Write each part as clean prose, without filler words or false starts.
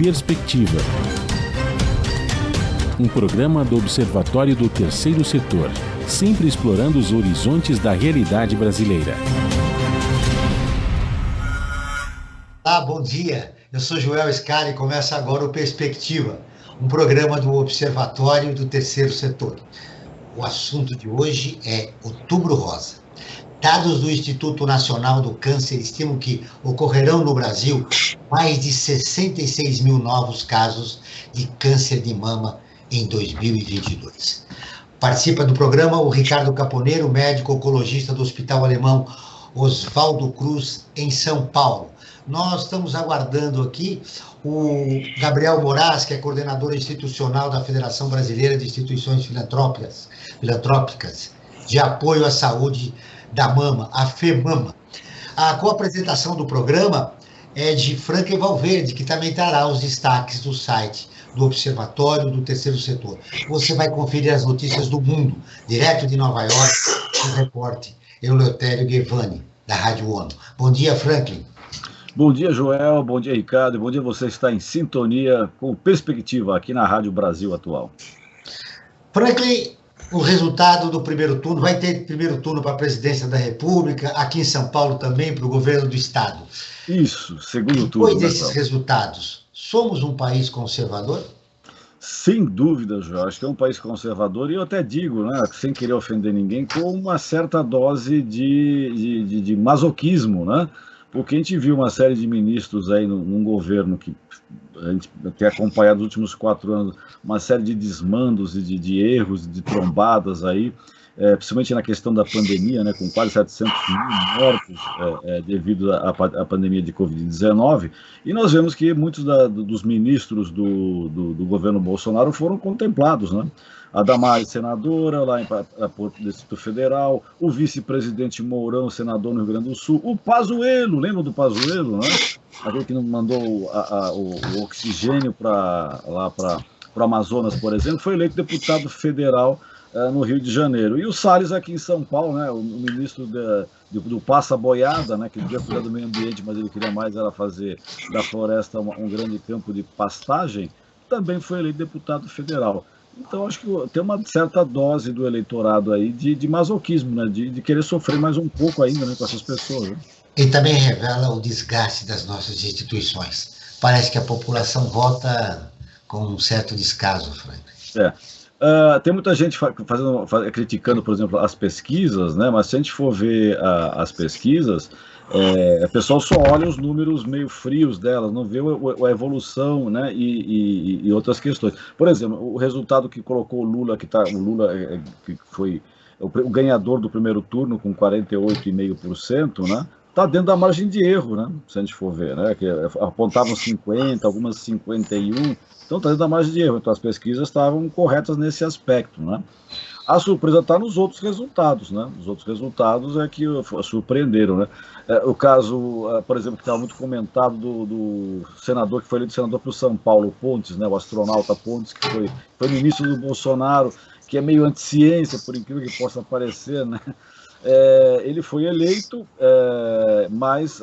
Perspectiva, um programa do Observatório do Terceiro Setor, sempre explorando os horizontes da realidade brasileira. Olá, bom dia. Eu sou Joel Scali e começa agora o Perspectiva, um programa do Observatório do Terceiro Setor. O assunto de hoje é Outubro Rosa. Dados do Instituto Nacional do Câncer estimam que ocorrerão no Brasil mais de 66 mil novos casos de câncer de mama em 2022. Participa do programa o Ricardo Caponeiro, médico oncologista do Hospital Alemão Oswaldo Cruz, em São Paulo. Nós estamos aguardando aqui o Gabriel Moraes, que é coordenador institucional da Federação Brasileira de Instituições Filantrópicas de Apoio à Saúde da Mama, a FEMAMA. A co-apresentação do programa é de Franklin Valverde, que também trará os destaques do site do Observatório do Terceiro Setor. Você vai conferir as notícias do mundo, direto de Nova York, do repórter Eleutério Guevani, da Rádio ONU. Bom dia, Franklin. Bom dia, Joel. Bom dia, Ricardo. Bom dia, você está em sintonia com Perspectiva aqui na Rádio Brasil Atual. Franklin, o resultado do primeiro turno, vai ter primeiro turno para a presidência da República, aqui em São Paulo também, para o governo do Estado. Isso, segundo turno. Depois desses resultados, somos um país conservador? Sem dúvida, Joel. Acho que é um país conservador, e eu até digo, né, sem querer ofender ninguém, com uma certa dose de masoquismo, né? Porque a gente viu uma série de ministros aí num governo que a gente tem acompanhado nos últimos 4 anos, uma série de desmandos e de erros, de trombadas aí, principalmente na questão da pandemia, né, com quase 700 mil mortos devido à pandemia de Covid-19, e nós vemos que muitos dos ministros do governo Bolsonaro foram contemplados, né? A Damares, senadora, lá do Distrito Federal, o vice-presidente Mourão, senador no Rio Grande do Sul, o Pazuello, lembra do Pazuello, né? Aquele que não mandou o oxigênio para o Amazonas, por exemplo, foi eleito deputado federal no Rio de Janeiro. E o Salles aqui em São Paulo, né? O ministro do Passa Boiada, né? Que devia cuidar do meio ambiente, mas ele queria mais era fazer da floresta um grande campo de pastagem, também foi eleito deputado federal. Então, acho que tem uma certa dose do eleitorado aí de masoquismo, né? De querer sofrer mais um pouco ainda, né, com essas pessoas. Né? E também revela o desgaste das nossas instituições. Parece que a população vota com um certo descaso, Frank. Tem muita gente criticando, por exemplo, as pesquisas, né? Mas se a gente for ver as pesquisas, o pessoal só olha os números meio frios delas, não vê a evolução, né? E outras questões. Por exemplo, o resultado que colocou o Lula, que foi o ganhador do primeiro turno com 48,5%, né? Está dentro da margem de erro, né? Se a gente for ver, né? Que apontavam 50, algumas 51, então está dentro da margem de erro. Então as pesquisas estavam corretas nesse aspecto, né? A surpresa está nos outros resultados, né? Os outros resultados é que surpreenderam, né? O caso, por exemplo, que estava muito comentado do senador, que foi eleito senador para o São Paulo, Pontes, né? O astronauta Pontes, que foi ministro do Bolsonaro, que é meio anti-ciência, por incrível que possa parecer, né? Ele foi eleito, mas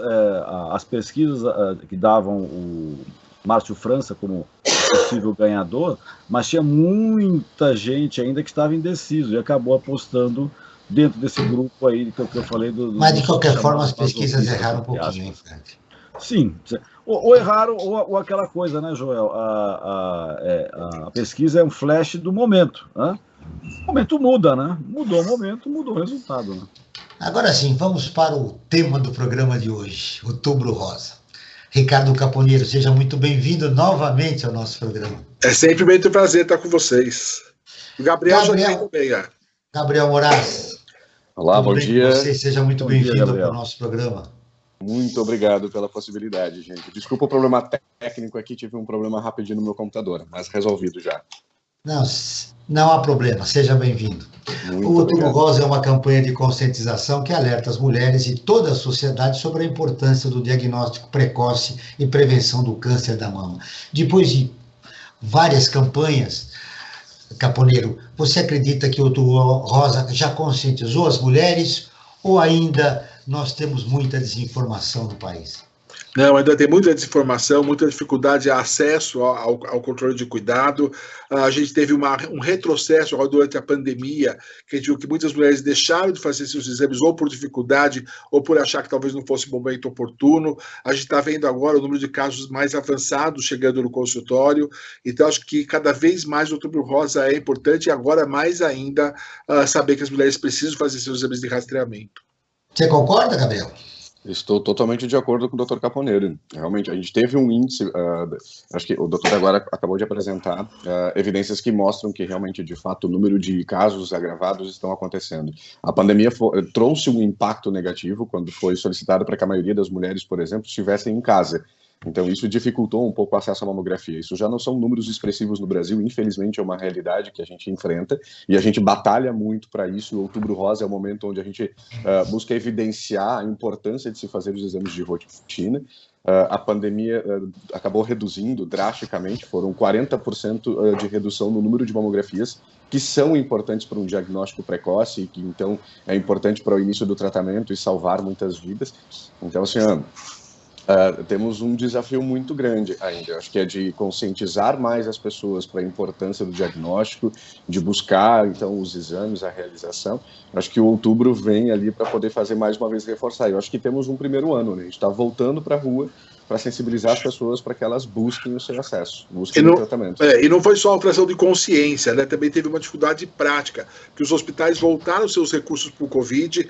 as pesquisas que davam o Márcio França como possível ganhador, mas tinha muita gente ainda que estava indeciso e acabou apostando dentro desse grupo aí que eu falei. Mas, de qualquer forma, as pesquisas erraram um pouquinho, hein, Frank? Sim, ou erraram, ou aquela coisa, né, Joel? A pesquisa é um flash do momento, né? O momento muda, né? Mudou o momento, mudou o resultado, né? Agora sim, vamos para o tema do programa de hoje, Outubro Rosa. Ricardo Caponeiro, seja muito bem-vindo novamente ao nosso programa. É sempre muito prazer estar com vocês. O Gabriel já está bem, Gabriel Moraes. Olá, bom dia. Você seja muito bem-vindo ao nosso programa. Muito obrigado pela possibilidade, gente. Desculpa o problema técnico aqui, tive um problema rapidinho no meu computador, mas resolvido já. Não há problema, seja bem-vindo. O Outubro Rosa é uma campanha de conscientização que alerta as mulheres e toda a sociedade sobre a importância do diagnóstico precoce e prevenção do câncer da mama. Depois de várias campanhas, Caponeiro, você acredita que o Outubro Rosa já conscientizou as mulheres ou ainda nós temos muita desinformação no país? Não, ainda tem muita desinformação, muita dificuldade de acesso ao controle de cuidado. A gente teve um retrocesso agora durante a pandemia, que a gente viu que muitas mulheres deixaram de fazer seus exames ou por dificuldade ou por achar que talvez não fosse o momento oportuno. A gente está vendo agora o número de casos mais avançados chegando no consultório. Então, acho que cada vez mais o Outubro Rosa é importante e agora mais ainda saber que as mulheres precisam fazer seus exames de rastreamento. Você concorda, Gabriel? Estou totalmente de acordo com o Dr. Caponeiro. Realmente, a gente teve um índice, acho que o doutor agora acabou de apresentar evidências que mostram que realmente, de fato, o número de casos agravados estão acontecendo. A pandemia trouxe um impacto negativo quando foi solicitado para que a maioria das mulheres, por exemplo, estivessem em casa. Então, isso dificultou um pouco o acesso à mamografia. Isso já não são números expressivos no Brasil, infelizmente é uma realidade que a gente enfrenta e a gente batalha muito para isso. O Outubro Rosa é o momento onde a gente busca evidenciar a importância de se fazer os exames de rotina. A pandemia acabou reduzindo drasticamente, foram 40% de redução no número de mamografias, que são importantes para um diagnóstico precoce e que, então, é importante para o início do tratamento e salvar muitas vidas. Então, assim, temos um desafio muito grande ainda. Eu acho que é de conscientizar mais as pessoas para a importância do diagnóstico, de buscar, então, os exames, a realização. Eu acho que o outubro vem ali para poder fazer mais uma vez reforçar. Eu acho que temos um primeiro ano, né? A gente está voltando para a rua para sensibilizar as pessoas para que elas busquem o seu acesso, busquem o tratamento. E não foi só alteração de consciência, né? Também teve uma dificuldade prática, que os hospitais voltaram seus recursos para o Covid,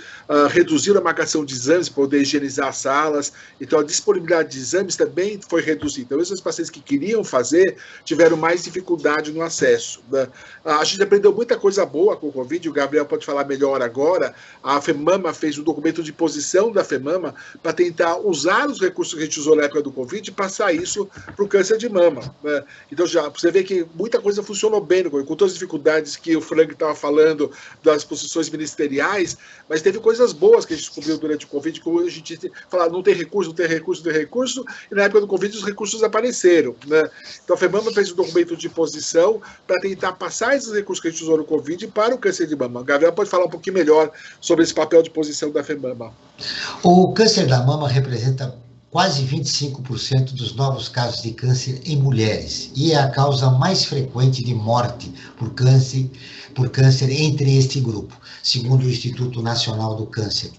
reduziram a marcação de exames para poder higienizar as salas, então a disponibilidade de exames também foi reduzida. Então, esses pacientes que queriam fazer tiveram mais dificuldade no acesso, né? A gente aprendeu muita coisa boa com o Covid, o Gabriel pode falar melhor agora. A FEMAMA fez um documento de posição da FEMAMA para tentar usar os recursos que a gente usou na época do Covid e passar isso para o câncer de mama, né? Então, já você vê que muita coisa funcionou bem no Covid, com todas as dificuldades que o Frank estava falando das posições ministeriais, mas teve coisas boas que a gente descobriu durante o Covid, que a gente falava, não tem recurso, e na época do Covid os recursos apareceram, né? Então, a FEMAMA fez um documento de posição para tentar passar esses recursos que a gente usou no Covid para o câncer de mama. O Gabriel pode falar um pouquinho melhor sobre esse papel de posição da FEMAMA. O câncer da mama representa quase 25% dos novos casos de câncer em mulheres e é a causa mais frequente de morte por câncer entre este grupo, segundo o Instituto Nacional do Câncer.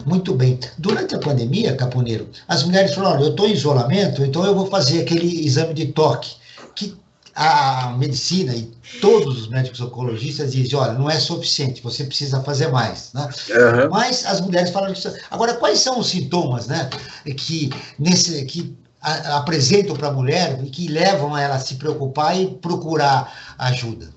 Muito bem. Durante a pandemia, Caponeiro, as mulheres falaram, olha, eu estou em isolamento, então eu vou fazer aquele exame de toque, que a medicina e todos os médicos oncologistas dizem, olha, não é suficiente, você precisa fazer mais, né? Uhum. Mas as mulheres falaram isso. Agora, quais são os sintomas, né, que apresentam para a mulher e que levam a ela a se preocupar e procurar ajuda?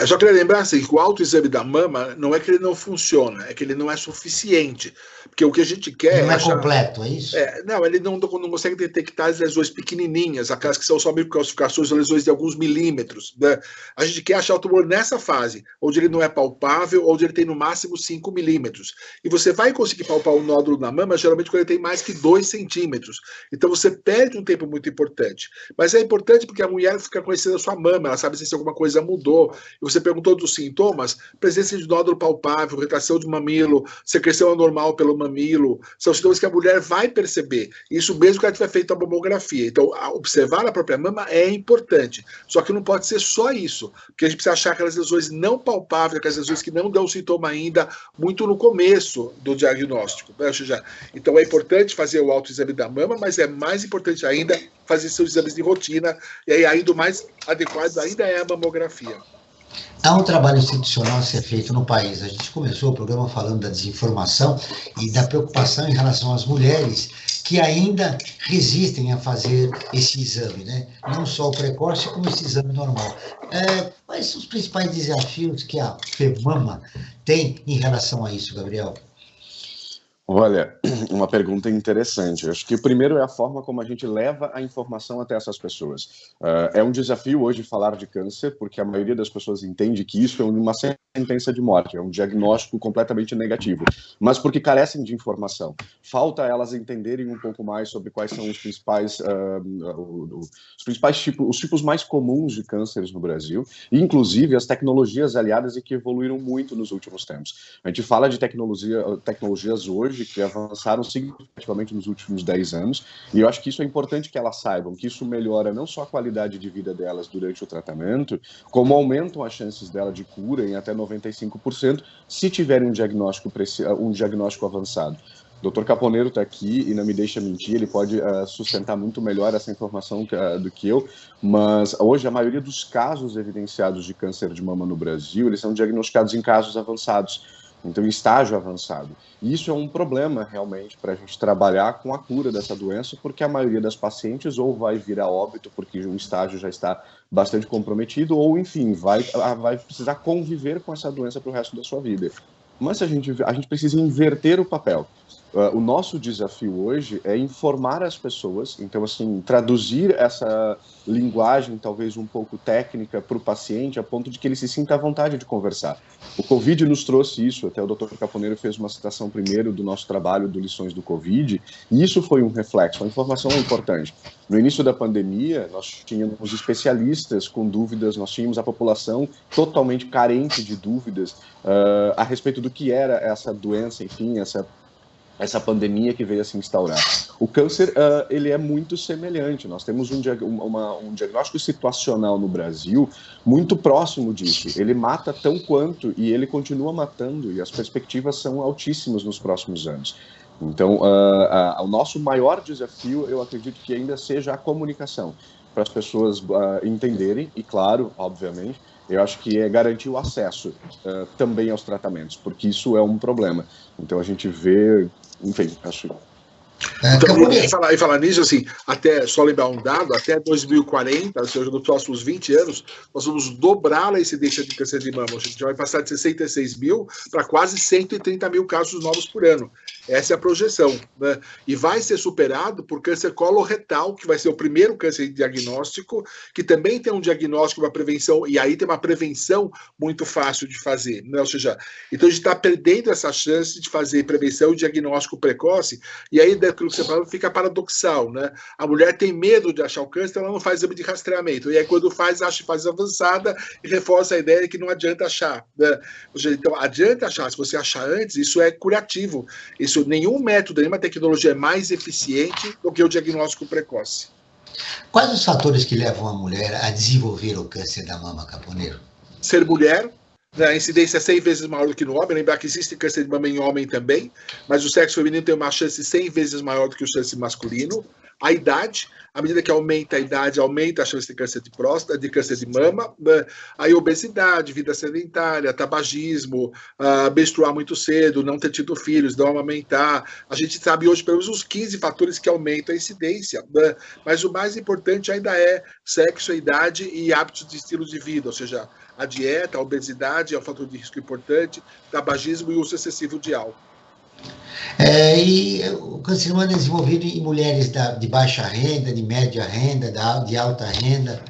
Só queria lembrar assim, que o autoexame da mama não é que ele não funciona, é que ele não é suficiente. Porque o que a gente quer... Ele não é completo, é isso? Não, ele não consegue detectar as lesões pequenininhas, aquelas que são só microcalcificações, lesões de alguns milímetros, né? A gente quer achar o tumor nessa fase, onde ele não é palpável, onde ele tem no máximo 5 milímetros. E você vai conseguir palpar um nódulo na mama, geralmente quando ele tem mais que 2 centímetros. Então você perde um tempo muito importante. Mas é importante porque a mulher fica conhecendo a sua mama, ela sabe se alguma coisa mudou. E você perguntou dos sintomas, presença de nódulo palpável, retração de mamilo, secreção anormal pelo mamilo, são sintomas que a mulher vai perceber, isso mesmo que ela tiver feito a mamografia. Então, observar a própria mama é importante, só que não pode ser só isso, porque a gente precisa achar aquelas lesões não palpáveis, aquelas lesões que não dão sintoma ainda, muito no começo do diagnóstico, né? Então, é importante fazer o autoexame da mama, mas é mais importante ainda fazer seus exames de rotina, e aí ainda o mais adequado ainda é a mamografia. Há um trabalho institucional a ser feito no país. A gente começou o programa falando da desinformação e da preocupação em relação às mulheres que ainda resistem a fazer esse exame, né? Não só o precoce, como esse exame normal. Quais são os principais desafios que a FEMAMA tem em relação a isso, Gabriel? Olha, uma pergunta interessante. Eu acho que o primeiro é a forma como a gente leva a informação até essas pessoas. É um desafio hoje falar de câncer, porque a maioria das pessoas entende que isso é uma sentença de morte, é um diagnóstico completamente negativo, mas porque carecem de informação. Falta elas entenderem um pouco mais sobre quais são os principais tipos, os tipos mais comuns de cânceres no Brasil, e inclusive as tecnologias aliadas e que evoluíram muito nos últimos tempos. A gente fala de tecnologias hoje que avançaram significativamente nos últimos 10 anos, e eu acho que isso é importante que elas saibam, que isso melhora não só a qualidade de vida delas durante o tratamento, como aumentam as chances dela de cura em até 95%, se tiverem um diagnóstico avançado. O Dr. Caponeiro está aqui e não me deixa mentir, ele pode sustentar muito melhor essa informação do que eu, mas hoje a maioria dos casos evidenciados de câncer de mama no Brasil, eles são diagnosticados em casos avançados, então em estágio avançado. E isso é um problema realmente para a gente trabalhar com a cura dessa doença, porque a maioria das pacientes ou vai vir a óbito porque um estágio já está bastante comprometido, ou enfim, vai precisar conviver com essa doença para o resto da sua vida. Mas a gente precisa inverter o papel. O nosso desafio hoje é informar as pessoas, então, assim, traduzir essa linguagem, talvez um pouco técnica, para o paciente, a ponto de que ele se sinta à vontade de conversar. O Covid nos trouxe isso, até o Dr. Caponeiro fez uma citação primeiro do nosso trabalho do Lições do Covid, e isso foi um reflexo, a informação é importante. No início da pandemia, nós tínhamos especialistas com dúvidas, nós tínhamos a população totalmente carente de dúvidas a respeito do que era essa doença, enfim, essa pandemia que veio a se instaurar. O câncer, ele é muito semelhante. Nós temos um diagnóstico situacional no Brasil muito próximo disso. Ele mata tão quanto e ele continua matando, e as perspectivas são altíssimas nos próximos anos. Então, o nosso maior desafio, eu acredito que ainda seja a comunicação, para as pessoas entenderem, e claro, obviamente, eu acho que é garantir o acesso também aos tratamentos, porque isso é um problema. Então a gente vê, enfim, acho... Então, e falar nisso, assim, até, só lembrar um dado, até 2040, ou seja, nos próximos 20 anos, nós vamos dobrar a incidência de câncer de mama. A gente vai passar de 66 mil para quase 130 mil casos novos por ano. Essa é a projeção, né? E vai ser superado por câncer coloretal, que vai ser o primeiro câncer diagnóstico, que também tem um diagnóstico, uma prevenção, e aí tem uma prevenção muito fácil de fazer, né? Ou seja, então a gente está perdendo essa chance de fazer prevenção e diagnóstico precoce, e aí daquilo que você falou fica paradoxal, né? A mulher tem medo de achar o câncer, ela não faz exame de rastreamento, e aí quando faz, acha que faz avançada e reforça a ideia de que não adianta achar, né? Ou seja, então adianta achar, se você achar antes, isso é curativo, isso nenhum método, nenhuma tecnologia é mais eficiente do que o diagnóstico precoce. Quais os fatores que levam a mulher a desenvolver o câncer da mama, Caponeiro? Ser mulher, né, a incidência é 100 vezes maior do que no homem. Lembrar que existe câncer de mama em homem também, mas o sexo feminino tem uma chance 100 vezes maior do que o sexo masculino. A idade, à medida que aumenta a idade, aumenta a chance de câncer de próstata, de câncer de mama, né? Aí obesidade, vida sedentária, tabagismo, menstruar muito cedo, não ter tido filhos, não amamentar. A gente sabe hoje pelo menos uns 15 fatores que aumentam a incidência, né? Mas o mais importante ainda é sexo, idade e hábitos de estilo de vida, ou seja, a dieta, a obesidade é um fator de risco importante, tabagismo e uso excessivo de álcool. E o câncer de mama é desenvolvido em mulheres de baixa renda, de média renda, de alta renda?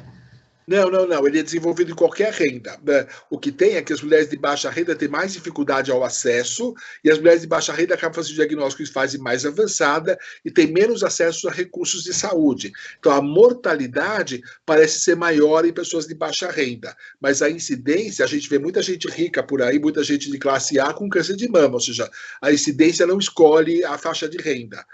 Não. Ele é desenvolvido em qualquer renda, né? O que tem é que as mulheres de baixa renda têm mais dificuldade ao acesso e as mulheres de baixa renda acabam fazendo diagnóstico em fase mais avançada e têm menos acesso a recursos de saúde. Então, a mortalidade parece ser maior em pessoas de baixa renda, mas a incidência, a gente vê muita gente rica por aí, muita gente de classe A com câncer de mama, ou seja, a incidência não escolhe a faixa de renda.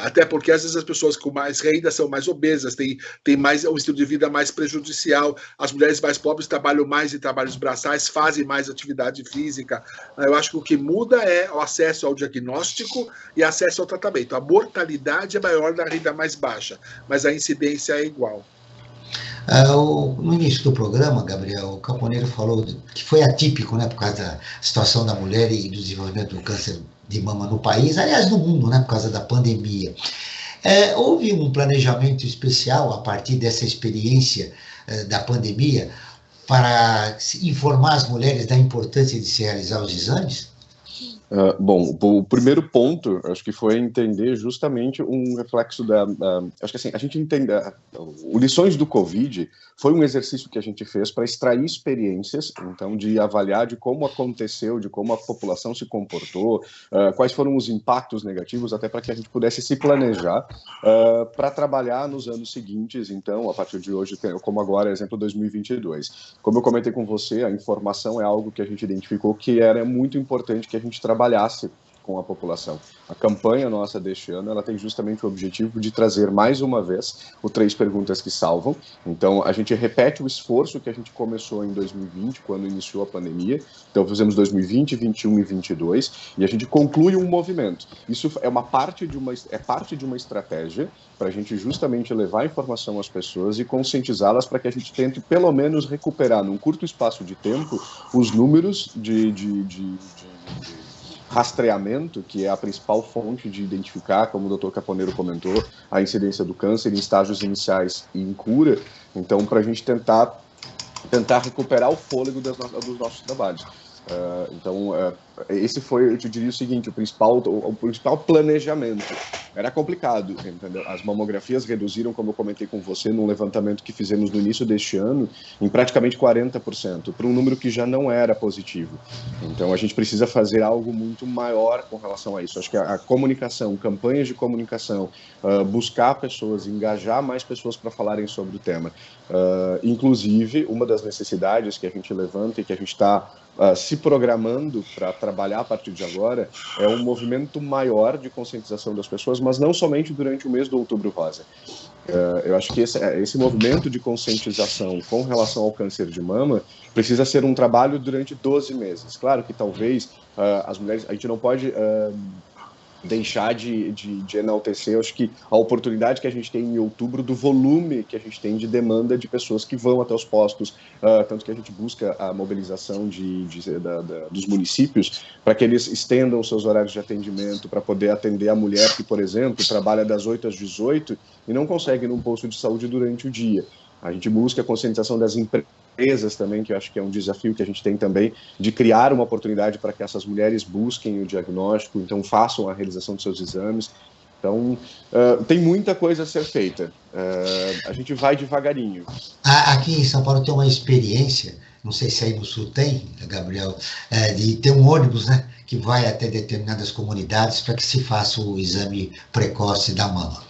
Até porque às vezes as pessoas com mais renda são mais obesas, têm mais um estilo de vida mais prejudicial, as mulheres mais pobres trabalham mais em trabalhos braçais, fazem mais atividade física. Eu acho que o que muda é o acesso ao diagnóstico e acesso ao tratamento. A mortalidade é maior na renda mais baixa, mas a incidência é igual. No início do programa, Gabriel, o Caponeiro falou que foi atípico, né, por causa da situação da mulher e do desenvolvimento do câncer de mama no país, aliás, no mundo, né, por causa da pandemia. Houve um planejamento especial a partir dessa experiência da pandemia para informar as mulheres da importância de se realizar os exames? Bom, o primeiro ponto, acho que foi entender justamente um reflexo acho que assim, a gente entende, o Lições do Covid foi um exercício que a gente fez para extrair experiências, então, de avaliar de como aconteceu, de como a população se comportou, quais foram os impactos negativos, até para que a gente pudesse se planejar para trabalhar nos anos seguintes, então, a partir de hoje, como agora, exemplo, 2022. Como eu comentei com você, a informação é algo que a gente identificou que era muito importante que a gente trabalhasse com a população. A campanha nossa deste ano, ela tem justamente o objetivo de trazer mais uma vez o 3 Perguntas que Salvam. Então, a gente repete o esforço que a gente começou em 2020, quando iniciou a pandemia. Então, fizemos 2020, 21 e 22, e a gente conclui um movimento. Isso é parte de uma estratégia para a gente justamente levar informação às pessoas e conscientizá-las para que a gente tente, pelo menos, recuperar, num curto espaço de tempo, os números de rastreamento, que é a principal fonte de identificar, como o Dr. Caponeiro comentou, a incidência do câncer em estágios iniciais e em cura. Então, para a gente tentar recuperar o fôlego dos nossos trabalhos. Então, esse foi, eu te diria o seguinte, o principal planejamento. Era complicado, entendeu? As mamografias reduziram, como eu comentei com você, num levantamento que fizemos no início deste ano, em praticamente 40%, para um número que já não era positivo. Então, a gente precisa fazer algo muito maior com relação a isso. Acho que a comunicação, campanhas de comunicação, buscar pessoas, engajar mais pessoas para falarem sobre o tema. Inclusive, uma das necessidades que a gente levanta e que a gente está se programando para trabalhar a partir de agora é um movimento maior de conscientização das pessoas, mas não somente durante o mês do Outubro Rosa. Eu acho que esse movimento de conscientização com relação ao câncer de mama precisa ser um trabalho durante 12 meses. Claro que talvez as mulheres, a gente não pode deixar de enaltecer, acho que a oportunidade que a gente tem em outubro do volume que a gente tem de demanda de pessoas que vão até os postos, tanto que a gente busca a mobilização dos municípios para que eles estendam seus horários de atendimento para poder atender a mulher que, por exemplo, trabalha das 8 às 18 e não consegue ir num posto de saúde durante o dia. A gente busca a conscientização das empresas também, que eu acho que é um desafio que a gente tem também, de criar uma oportunidade para que essas mulheres busquem o diagnóstico, então façam a realização dos seus exames. Então, tem muita coisa a ser feita. A gente vai devagarinho. Aqui em São Paulo tem uma experiência, não sei se aí no Sul tem, Gabriel, de ter um ônibus, né, que vai até determinadas comunidades para que se faça o exame precoce da mama.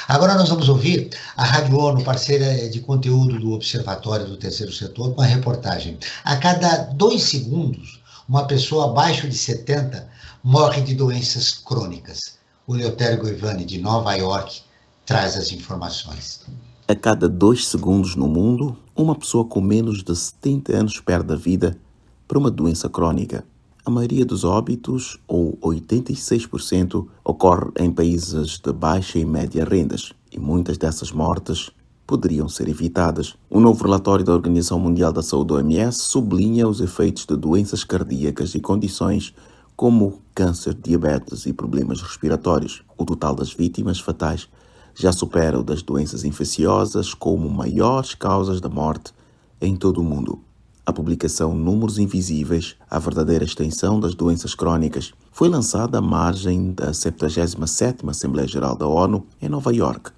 Agora nós vamos ouvir a Rádio ONU, parceira de conteúdo do Observatório do Terceiro Setor, com a reportagem. A cada 2 segundos, uma pessoa abaixo de 70 morre de doenças crônicas. O Eleutério Goivani, de Nova York, traz as informações. A cada 2 segundos no mundo, uma pessoa com menos de 70 anos perde a vida por uma doença crônica. A maioria dos óbitos, ou 86%, ocorre em países de baixa e média rendas, e muitas dessas mortes poderiam ser evitadas. Um novo relatório da Organização Mundial da Saúde, OMS, sublinha os efeitos de doenças cardíacas e condições como câncer, diabetes e problemas respiratórios. O total das vítimas fatais já supera o das doenças infecciosas como maiores causas da morte em todo o mundo. A publicação Números Invisíveis, a verdadeira extensão das doenças crônicas, foi lançada à margem da 77ª Assembleia Geral da ONU em Nova York.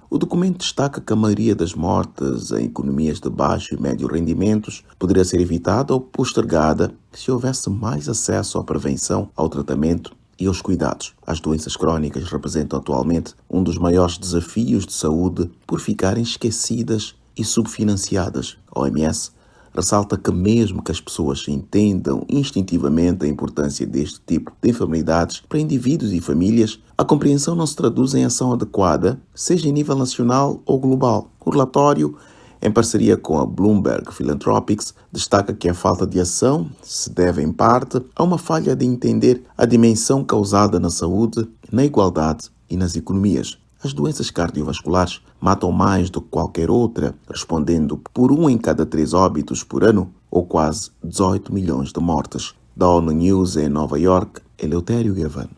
O documento destaca que a maioria das mortes em economias de baixo e médio rendimentos poderia ser evitada ou postergada se houvesse mais acesso à prevenção, ao tratamento e aos cuidados. As doenças crônicas representam atualmente um dos maiores desafios de saúde por ficarem esquecidas e subfinanciadas. A OMS ressalta que mesmo que as pessoas entendam instintivamente a importância deste tipo de enfermidades para indivíduos e famílias, a compreensão não se traduz em ação adequada, seja em nível nacional ou global. O relatório, em parceria com a Bloomberg Philanthropies, destaca que a falta de ação se deve, em parte, a uma falha de entender a dimensão causada na saúde, na igualdade e nas economias. As doenças cardiovasculares matam mais do que qualquer outra, respondendo por 1 em cada 3 óbitos por ano, ou quase 18 milhões de mortes. Da ONU News em Nova York, Eleutério Goivani.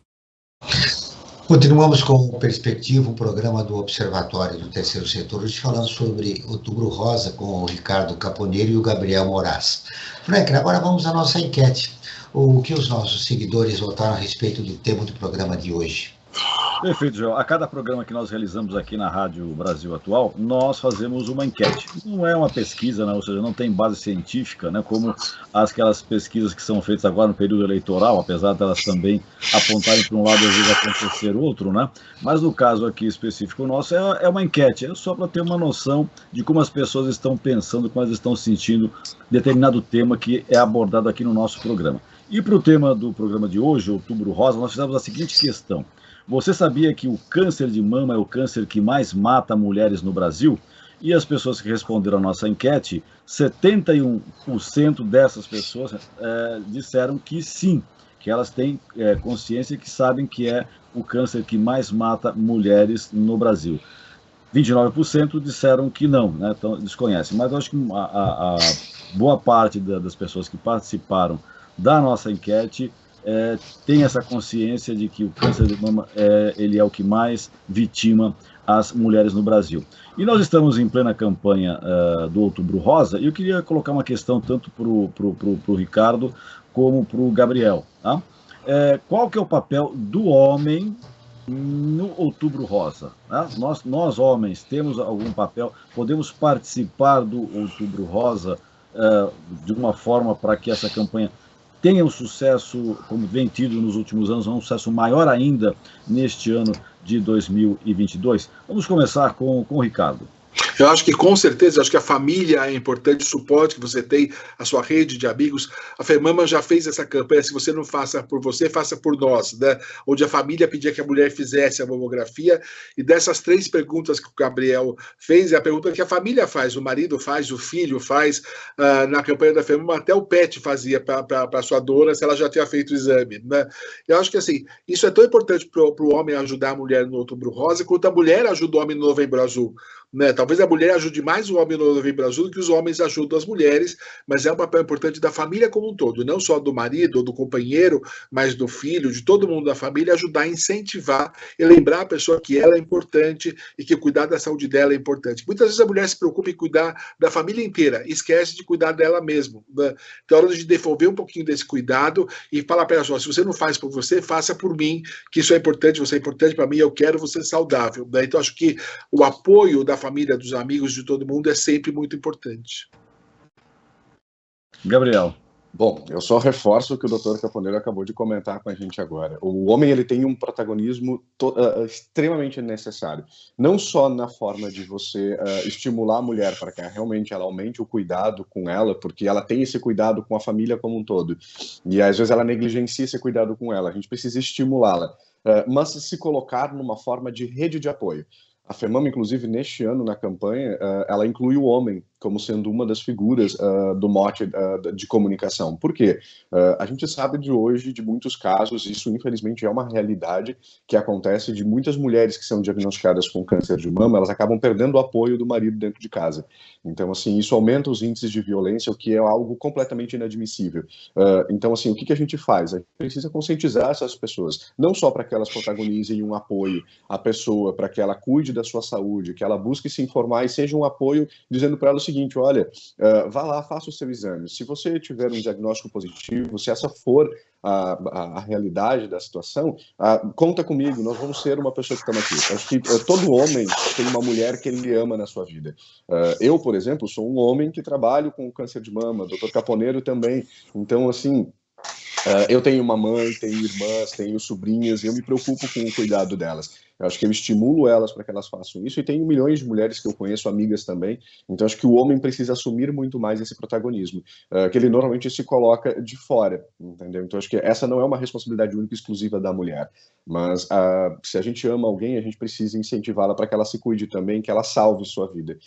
Continuamos com o Perspectiva, um programa do Observatório do Terceiro Setor, hoje falando sobre Outubro Rosa com o Ricardo Caponeiro e o Gabriel Moraes. Franklin, agora vamos à nossa enquete. O que os nossos seguidores votaram a respeito do tema do programa de hoje? Perfeito, João. A cada programa que nós realizamos aqui na Rádio Brasil Atual, nós fazemos uma enquete. Não é uma pesquisa, né? Ou seja, não tem base científica, né? Como aquelas pesquisas que são feitas agora no período eleitoral, apesar de elas também apontarem para um lado e às vezes acontecer outro, né? Mas no caso aqui específico nosso, é uma enquete, é só para ter uma noção de como as pessoas estão pensando, como elas estão sentindo determinado tema que é abordado aqui no nosso programa. E para o tema do programa de hoje, Outubro Rosa, nós fizemos a seguinte questão. Você sabia que o câncer de mama é o câncer que mais mata mulheres no Brasil? E as pessoas que responderam a nossa enquete, 71% dessas pessoas disseram que sim, que elas têm consciência, que sabem que é o câncer que mais mata mulheres no Brasil. 29% disseram que não, né? Então desconhecem. Mas eu acho que a boa parte das pessoas que participaram da nossa enquete tem essa consciência de que o câncer de mama ele é o que mais vitima as mulheres no Brasil. E nós estamos em plena campanha do Outubro Rosa, e eu queria colocar uma questão tanto para o Ricardo como para o Gabriel. Tá? Qual que é o papel do homem no Outubro Rosa? Tá? Nós homens temos algum papel? Podemos participar do Outubro Rosa de uma forma para que essa campanha tenha um sucesso, como vem tido nos últimos anos, um sucesso maior ainda neste ano de 2022? Vamos começar com o Ricardo. Eu acho que, com certeza, acho que a família é importante, o suporte que você tem, a sua rede de amigos. A FEMAMA já fez essa campanha, se você não faça por você, faça por nós, né? Onde a família pedia que a mulher fizesse a mamografia, e dessas 3 perguntas que o Gabriel fez, é a pergunta que a família faz, o marido faz, o filho faz. Na campanha da FEMAMA, até o PET fazia para a sua dona, se ela já tinha feito o exame, né? Eu acho que, assim, isso é tão importante para o homem ajudar a mulher no Outubro Rosa, quanto a mulher ajuda o homem no Novembro Azul. Né? Talvez a mulher ajude mais o homem no Novembro Azul do que os homens ajudam as mulheres, mas é um papel importante da família como um todo, não só do marido ou do companheiro, mas do filho, de todo mundo da família, ajudar a incentivar e lembrar a pessoa que ela é importante e que cuidar da saúde dela é importante. Muitas vezes a mulher se preocupa em cuidar da família inteira, esquece de cuidar dela mesma. Né? Então é hora de devolver um pouquinho desse cuidado e falar para ela só, se você não faz por você, faça por mim, que isso é importante, você é importante para mim, eu quero você saudável. Né? Então acho que o apoio da família, dos amigos, de todo mundo é sempre muito importante. Gabriel. Bom, eu só reforço o que o Dr. Caponeiro acabou de comentar com a gente agora. O homem ele tem um protagonismo extremamente necessário, não só na forma de você estimular a mulher para que realmente ela aumente o cuidado com ela, porque ela tem esse cuidado com a família como um todo, e às vezes ela negligencia esse cuidado com ela, a gente precisa estimulá-la, mas se colocar numa forma de rede de apoio. A FEMAMA, inclusive, neste ano, na campanha, ela inclui o homem como sendo uma das figuras do mote de comunicação. Por quê? A gente sabe de hoje, de muitos casos, isso infelizmente é uma realidade que acontece de muitas mulheres que são diagnosticadas com câncer de mama, elas acabam perdendo o apoio do marido dentro de casa. Então, assim, isso aumenta os índices de violência, o que é algo completamente inadmissível. Então, assim, o que a gente faz? A gente precisa conscientizar essas pessoas, não só para que elas protagonizem um apoio à pessoa, para que ela cuide da sua saúde, que ela busque se informar e seja um apoio dizendo para ela o seguinte, olha, vá lá, faça o seu exame. Se você tiver um diagnóstico positivo, se essa for a realidade da situação, conta comigo, nós vamos ser uma pessoa que estamos aqui. Acho que todo homem tem uma mulher que ele ama na sua vida. Eu, por exemplo, sou um homem que trabalho com câncer de mama, Dr. Caponeiro também. Então, assim, eu tenho uma mãe, tenho irmãs, tenho sobrinhas, e eu me preocupo com o cuidado delas. Eu acho que eu estimulo elas para que elas façam isso, e tenho milhões de mulheres que eu conheço, amigas também, então acho que o homem precisa assumir muito mais esse protagonismo, que ele normalmente se coloca de fora, entendeu? Então acho que essa não é uma responsabilidade única e exclusiva da mulher, mas se a gente ama alguém, a gente precisa incentivá-la para que ela se cuide também, que ela salve sua vida.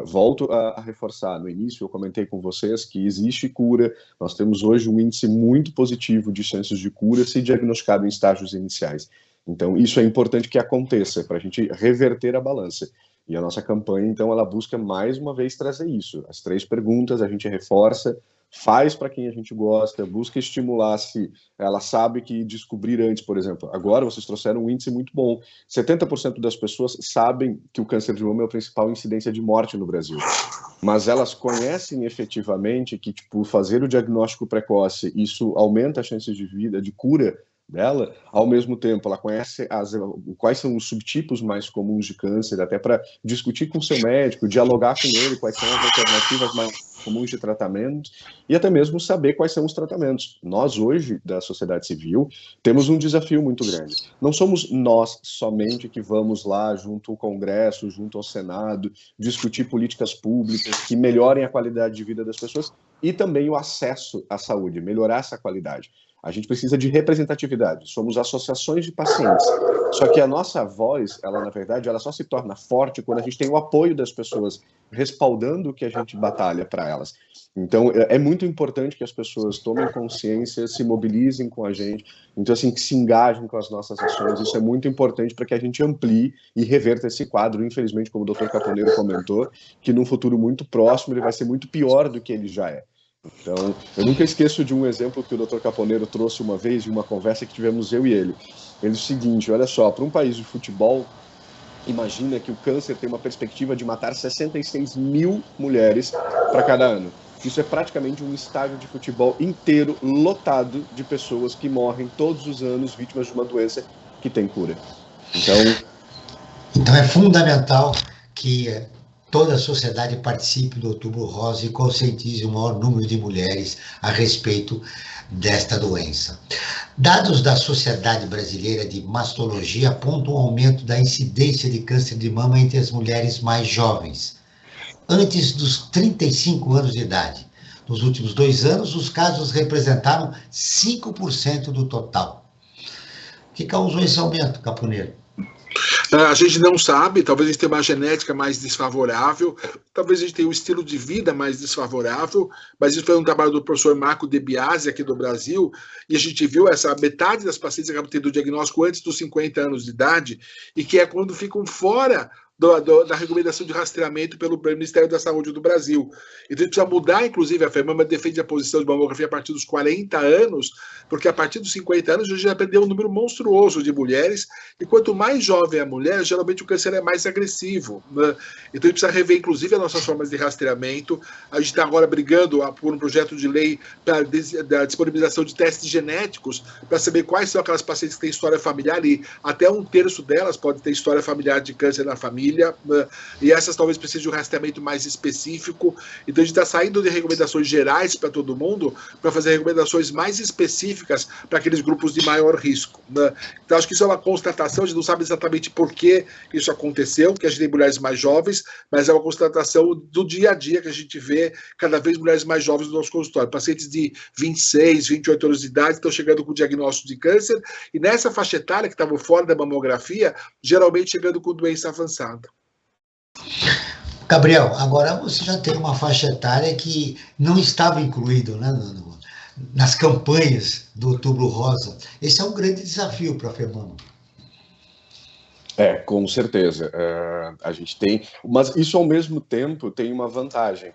Volto a reforçar, no início eu comentei com vocês que existe cura, nós temos hoje um índice muito positivo de chances de cura se diagnosticado em estágios iniciais. Então isso é importante que aconteça, para a gente reverter a balança. E a nossa campanha, então, ela busca mais uma vez trazer isso. As 3 perguntas, a gente reforça faz para quem a gente gosta, busca estimular se ela sabe que descobrir antes, por exemplo. Agora vocês trouxeram um índice muito bom. 70% das pessoas sabem que o câncer de mama é a principal incidência de morte no Brasil. Mas elas conhecem efetivamente que, tipo, fazer o diagnóstico precoce, isso aumenta as chances de vida, de cura dela. Ao mesmo tempo, ela conhece quais são os subtipos mais comuns de câncer, até para discutir com o seu médico, dialogar com ele quais são as alternativas mais comuns de tratamento e até mesmo saber quais são os tratamentos. Nós hoje, da sociedade civil, temos um desafio muito grande. Não somos nós somente que vamos lá junto ao Congresso, junto ao Senado, discutir políticas públicas que melhorem a qualidade de vida das pessoas e também o acesso à saúde, melhorar essa qualidade. A gente precisa de representatividade. Somos associações de pacientes. Só que a nossa voz, ela na verdade, ela só se torna forte quando a gente tem o apoio das pessoas respaldando o que a gente batalha para elas. Então, é muito importante que as pessoas tomem consciência, se mobilizem com a gente, então, assim, que se engajem com as nossas ações. Isso é muito importante para que a gente amplie e reverta esse quadro. Infelizmente, como o Dr. Caponeiro comentou, que num futuro muito próximo ele vai ser muito pior do que ele já é. Então, eu nunca esqueço de um exemplo que o Dr. Caponeiro trouxe uma vez, de uma conversa que tivemos eu e ele. Ele disse o seguinte: olha só, para um país de futebol, imagina que o câncer tem uma perspectiva de matar 66 mil mulheres para cada ano. Isso é praticamente um estádio de futebol inteiro lotado de pessoas que morrem todos os anos vítimas de uma doença que tem cura. Então é fundamental que toda a sociedade participe do Outubro Rosa e conscientize o maior número de mulheres a respeito desta doença. Dados da Sociedade Brasileira de Mastologia apontam um aumento da incidência de câncer de mama entre as mulheres mais jovens, antes dos 35 anos de idade. Nos últimos 2 anos, os casos representaram 5% do total. O que causou esse aumento, Caponeiro? A gente não sabe, talvez a gente tenha uma genética mais desfavorável, talvez a gente tenha um estilo de vida mais desfavorável, mas isso foi um trabalho do professor Marco De Biasi aqui do Brasil, e a gente viu essa metade das pacientes acabam tendo o diagnóstico antes dos 50 anos de idade, e que é quando ficam fora da recomendação de rastreamento pelo Ministério da Saúde do Brasil. Então a gente precisa mudar, inclusive, a FEMAMA defende a posição de mamografia a partir dos 40 anos, porque a partir dos 50 anos a gente já perdeu um número monstruoso de mulheres, e quanto mais jovem a mulher, geralmente o câncer é mais agressivo, né? Então a gente precisa rever, inclusive, as nossas formas de rastreamento. A gente está agora brigando por um projeto de lei para a disponibilização de testes genéticos, para saber quais são aquelas pacientes que têm história familiar, e até 1/3 delas pode ter história familiar de câncer na família, e essas talvez precisem de um rastreamento mais específico. Então a gente está saindo de recomendações gerais para todo mundo para fazer recomendações mais específicas para aqueles grupos de maior risco, né? Então acho que isso é uma constatação, a gente não sabe exatamente por que isso aconteceu, porque a gente tem mulheres mais jovens, mas é uma constatação do dia a dia que a gente vê cada vez mulheres mais jovens no nosso consultório. Pacientes de 26, 28 anos de idade estão chegando com diagnóstico de câncer, e nessa faixa etária que estavam fora da mamografia, geralmente chegando com doença avançada. Gabriel, agora você já tem uma faixa etária que não estava incluído, né, nas campanhas do Outubro Rosa. Esse é um grande desafio para a FEMAMA. Com certeza. A gente tem, mas isso ao mesmo tempo tem uma vantagem.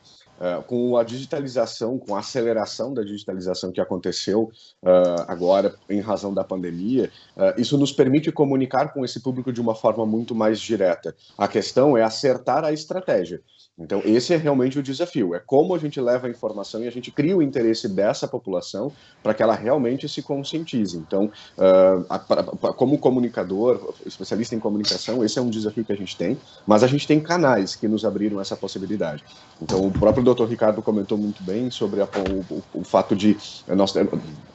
Com a digitalização, com a aceleração da digitalização que aconteceu agora em razão da pandemia, isso nos permite comunicar com esse público de uma forma muito mais direta. A questão é acertar a estratégia. Então, esse é realmente o desafio, é como a gente leva a informação e a gente cria o interesse dessa população para que ela realmente se conscientize. Então, como comunicador, especialista em comunicação, esse é um desafio que a gente tem, mas a gente tem canais que nos abriram essa possibilidade. Então, o próprio Dr. Ricardo comentou muito bem sobre o fato de...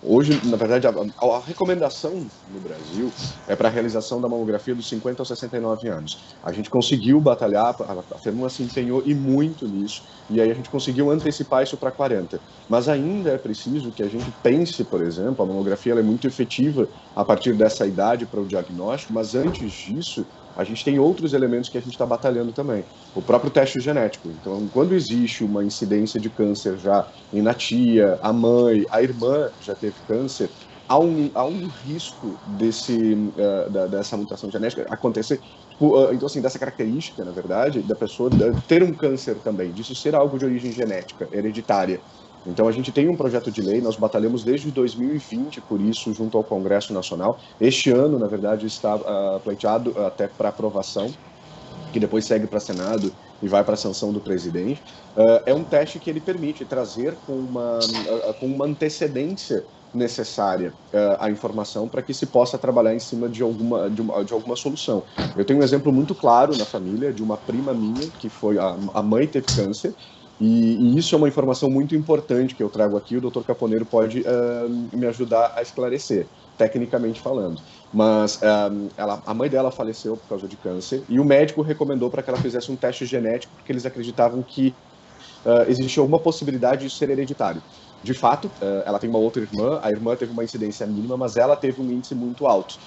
hoje, na verdade, a recomendação no Brasil é para a realização da mamografia dos 50 aos 69 anos. A gente conseguiu batalhar, a FEMAMA se empenhou e muito nisso, e aí a gente conseguiu antecipar isso para 40. Mas ainda é preciso que a gente pense, por exemplo, a mamografia ela é muito efetiva a partir dessa idade para o diagnóstico, mas antes disso, a gente tem outros elementos que a gente está batalhando também. O próprio teste genético. Então, quando existe uma incidência de câncer já em na tia, a mãe, a irmã já teve câncer, há um risco dessa mutação genética acontecer. Então, assim, dessa característica, na verdade, da pessoa ter um câncer também, disso ser algo de origem genética, hereditária. Então a gente tem um projeto de lei, nós batalhamos desde 2020 por isso junto ao Congresso Nacional. Este ano, na verdade, está pleiteado até para aprovação, que depois segue para Senado e vai para a sanção do presidente. É um teste que ele permite trazer com uma antecedência necessária a informação para que se possa trabalhar em cima de alguma solução. Eu tenho um exemplo muito claro na família de uma prima minha, que foi a mãe teve câncer, e isso é uma informação muito importante que eu trago aqui, o Dr. Caponeiro pode me ajudar a esclarecer, tecnicamente falando. Mas a mãe dela faleceu por causa de câncer e o médico recomendou para que ela fizesse um teste genético porque eles acreditavam que existia alguma possibilidade de ser hereditário. De fato, ela tem uma outra irmã, a irmã teve uma incidência mínima, mas ela teve um índice muito alto.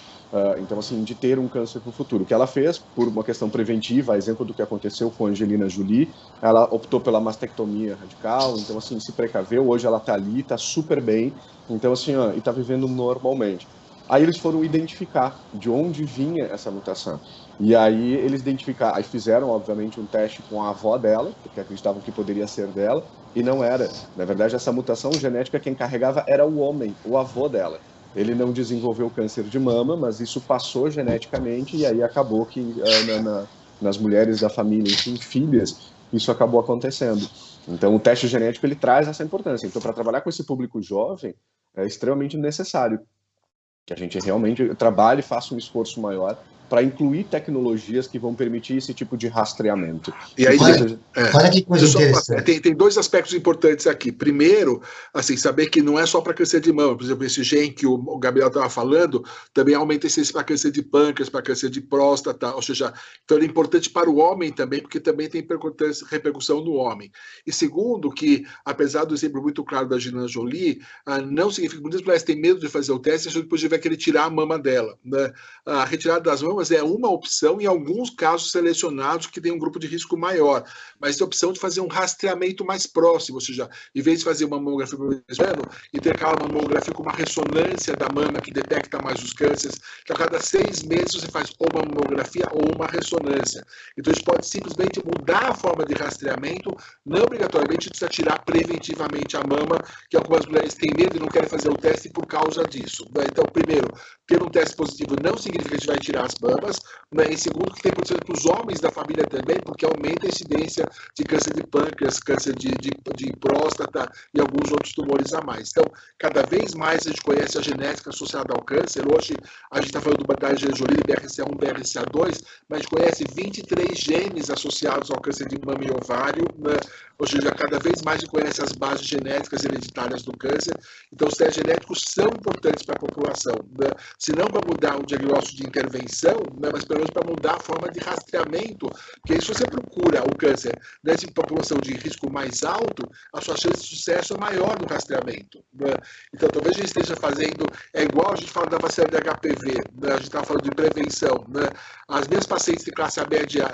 Então, assim, de ter um câncer no futuro. O que ela fez, por uma questão preventiva, a exemplo do que aconteceu com a Angelina Jolie, ela optou pela mastectomia radical, então, assim, se precaveu, hoje ela tá ali, tá super bem, então, assim, e tá vivendo normalmente. Aí eles foram identificar de onde vinha essa mutação. E aí eles identificaram, aí fizeram, obviamente, um teste com a avó dela, porque acreditavam que poderia ser dela, e não era. Na verdade, essa mutação genética, quem carregava era o homem, o avô dela. Ele não desenvolveu câncer de mama, mas isso passou geneticamente, e aí acabou que nas mulheres da família, enfim, filhas, isso acabou acontecendo. Então, o teste genético, ele traz essa importância. Então, para trabalhar com esse público jovem, é extremamente necessário que a gente realmente trabalhe e faça um esforço maior para incluir tecnologias que vão permitir esse tipo de rastreamento. E aí, olha que coisa interessante. Tem dois aspectos importantes aqui. Primeiro, assim, saber que não é só para câncer de mama. Por exemplo, esse gene que o Gabriel estava falando também aumenta esse para câncer de pâncreas, para câncer de próstata, ou seja, então ele é importante para o homem também, porque também tem repercussão no homem. E segundo, que apesar do exemplo muito claro da Angelina Jolie, não significa que muitas mulheres têm medo de fazer o teste, achando que depois vai querer tirar a mama dela, né? A retirada das mamas é uma opção em alguns casos selecionados que tem um grupo de risco maior, mas tem a opção de fazer um rastreamento mais próximo, ou seja, em vez de fazer uma mamografia por vez por ano, e ter aquela mamografia com uma ressonância da mama que detecta mais os cânceres, que a cada 6 meses você faz ou uma mamografia ou uma ressonância. Então a gente pode simplesmente mudar a forma de rastreamento, não obrigatoriamente precisa tirar preventivamente a mama, que algumas mulheres têm medo e não querem fazer o teste por causa disso. Então, primeiro, ter um teste positivo não significa que a gente vai tirar as mamas, né? E segundo, que tem importância para os homens da família também, porque aumenta a incidência de câncer de pâncreas, câncer de próstata e alguns outros tumores a mais. Então, cada vez mais a gente conhece a genética associada ao câncer. Hoje, a gente está falando da Angelina Jolie, BRCA1, BRCA2, mas a gente conhece 23 genes associados ao câncer de mama e ovário, né? Ou seja, cada vez mais a gente conhece as bases genéticas hereditárias do câncer. Então, os testes genéticos são importantes para a população, né? Se não para mudar o diagnóstico de intervenção, né, mas pelo menos para mudar a forma de rastreamento, porque se você procura o câncer nessa população de risco mais alto, a sua chance de sucesso é maior no rastreamento, né? Então, talvez a gente esteja fazendo, é igual a gente fala da vacina de HPV, né? A gente estava falando de prevenção, né? As minhas pacientes de classe média,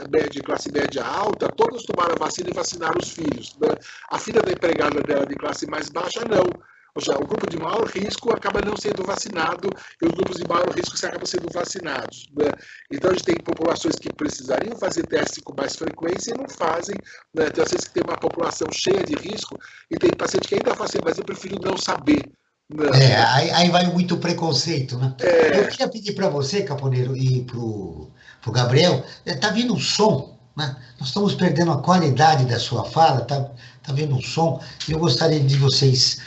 classe média alta, todas tomaram a vacina e vacinaram os filhos, né? A filha da empregada dela de classe mais baixa, não. Ou seja, o grupo de maior risco acaba não sendo vacinado e os grupos de maior risco acabam sendo vacinados, né? Então, a gente tem populações que precisariam fazer teste com mais frequência e não fazem, né? Tem às vezes que tem uma população cheia de risco e tem paciente que ainda faz, mas eu prefiro não saber. Né? Aí vai muito preconceito, né? Eu queria pedir para você, Caponeiro, e para o Gabriel, está vindo um som, né? Nós estamos perdendo a qualidade da sua fala, tá vindo um som, e eu gostaria de vocês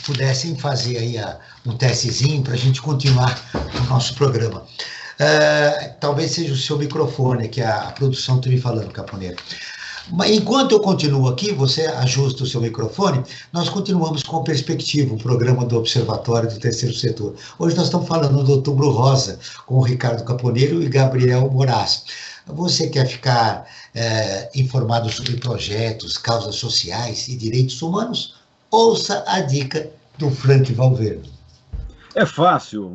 pudessem fazer aí um testezinho para a gente continuar o nosso programa. Talvez seja o seu microfone, que a produção está me falando, Caponeiro. Mas enquanto eu continuo aqui, você ajusta o seu microfone, nós continuamos com Perspectiva, um programa do Observatório do Terceiro Setor. Hoje nós estamos falando do Outubro Rosa, com o Ricardo Caponeiro e Gabriel Moraes. Você quer ficar informado sobre projetos, causas sociais e direitos humanos? Ouça a dica do Frank Valverde. É fácil,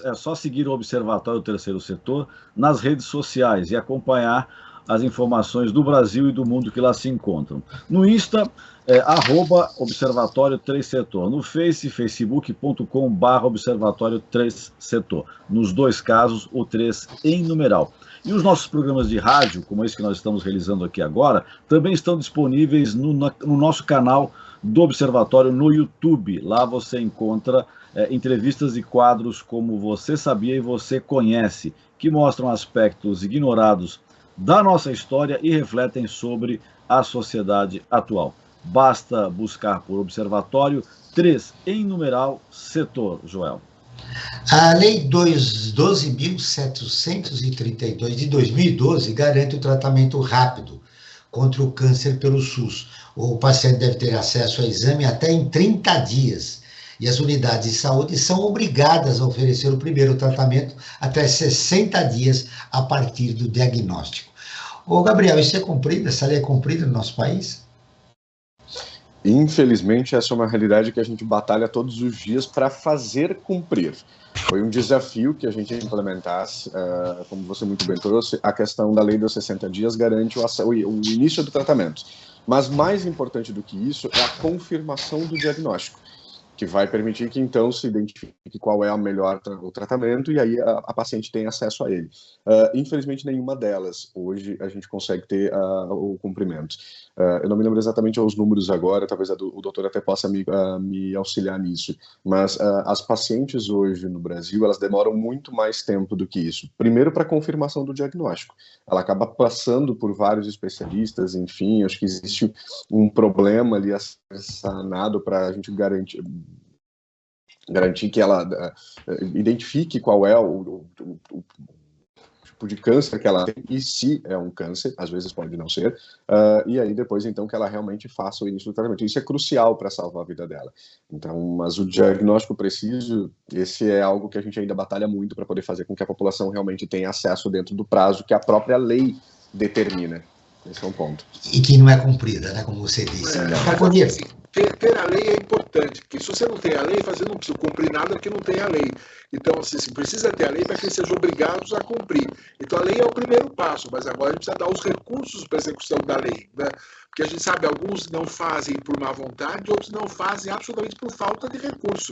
é só seguir o Observatório do Terceiro Setor nas redes sociais e acompanhar as informações do Brasil e do mundo que lá se encontram. No Insta, @Observatório 3 Setor. No Face, facebook.com/Observatório 3 Setor. Nos dois casos, o 3 em numeral. E os nossos programas de rádio, como esse que nós estamos realizando aqui agora, também estão disponíveis no nosso canal do Observatório no YouTube. Lá você encontra entrevistas e quadros como Você Sabia e Você Conhece, que mostram aspectos ignorados da nossa história e refletem sobre a sociedade atual. Basta buscar por Observatório 3 em numeral Setor, Joel. A Lei 12.732 de 2012 garante o tratamento rápido contra o câncer pelo SUS. O paciente deve ter acesso ao exame até em 30 dias. E as unidades de saúde são obrigadas a oferecer o primeiro tratamento até 60 dias a partir do diagnóstico. Ô, Gabriel, isso é cumprido? Essa lei é cumprida no nosso país? Infelizmente, essa é uma realidade que a gente batalha todos os dias para fazer cumprir. Foi um desafio que a gente implementasse, como você muito bem trouxe, a questão da lei dos 60 dias garante o início do tratamento. Mas mais importante do que isso é a confirmação do diagnóstico, que vai permitir que então se identifique qual é o melhor o tratamento e aí a paciente tem acesso a ele. Infelizmente, nenhuma delas hoje a gente consegue ter o cumprimento. Eu não me lembro exatamente os números agora, talvez o doutor até possa me auxiliar nisso, mas as pacientes hoje no Brasil, elas demoram muito mais tempo do que isso. Primeiro, para a confirmação do diagnóstico. Ela acaba passando por vários especialistas, enfim, acho que existe um problema ali a ser sanado para a gente garantir que ela identifique qual é o tipo de câncer que ela tem e se é um câncer, às vezes pode não ser, e aí depois então que ela realmente faça o início do tratamento. Isso é crucial para salvar a vida dela. Então, mas o diagnóstico preciso, esse é algo que a gente ainda batalha muito para poder fazer com que a população realmente tenha acesso dentro do prazo que a própria lei determina. Esse é um ponto. E que não é cumprida, né, como você disse. Ter a lei é importante, porque se você não tem a lei, você não precisa cumprir nada que não tem a lei. Então, assim, precisa ter a lei para que eles sejam obrigados a cumprir. Então, a lei é o primeiro passo, mas agora a gente precisa dar os recursos para a execução da lei, né? Porque a gente sabe, alguns não fazem por má vontade, outros não fazem absolutamente por falta de recurso.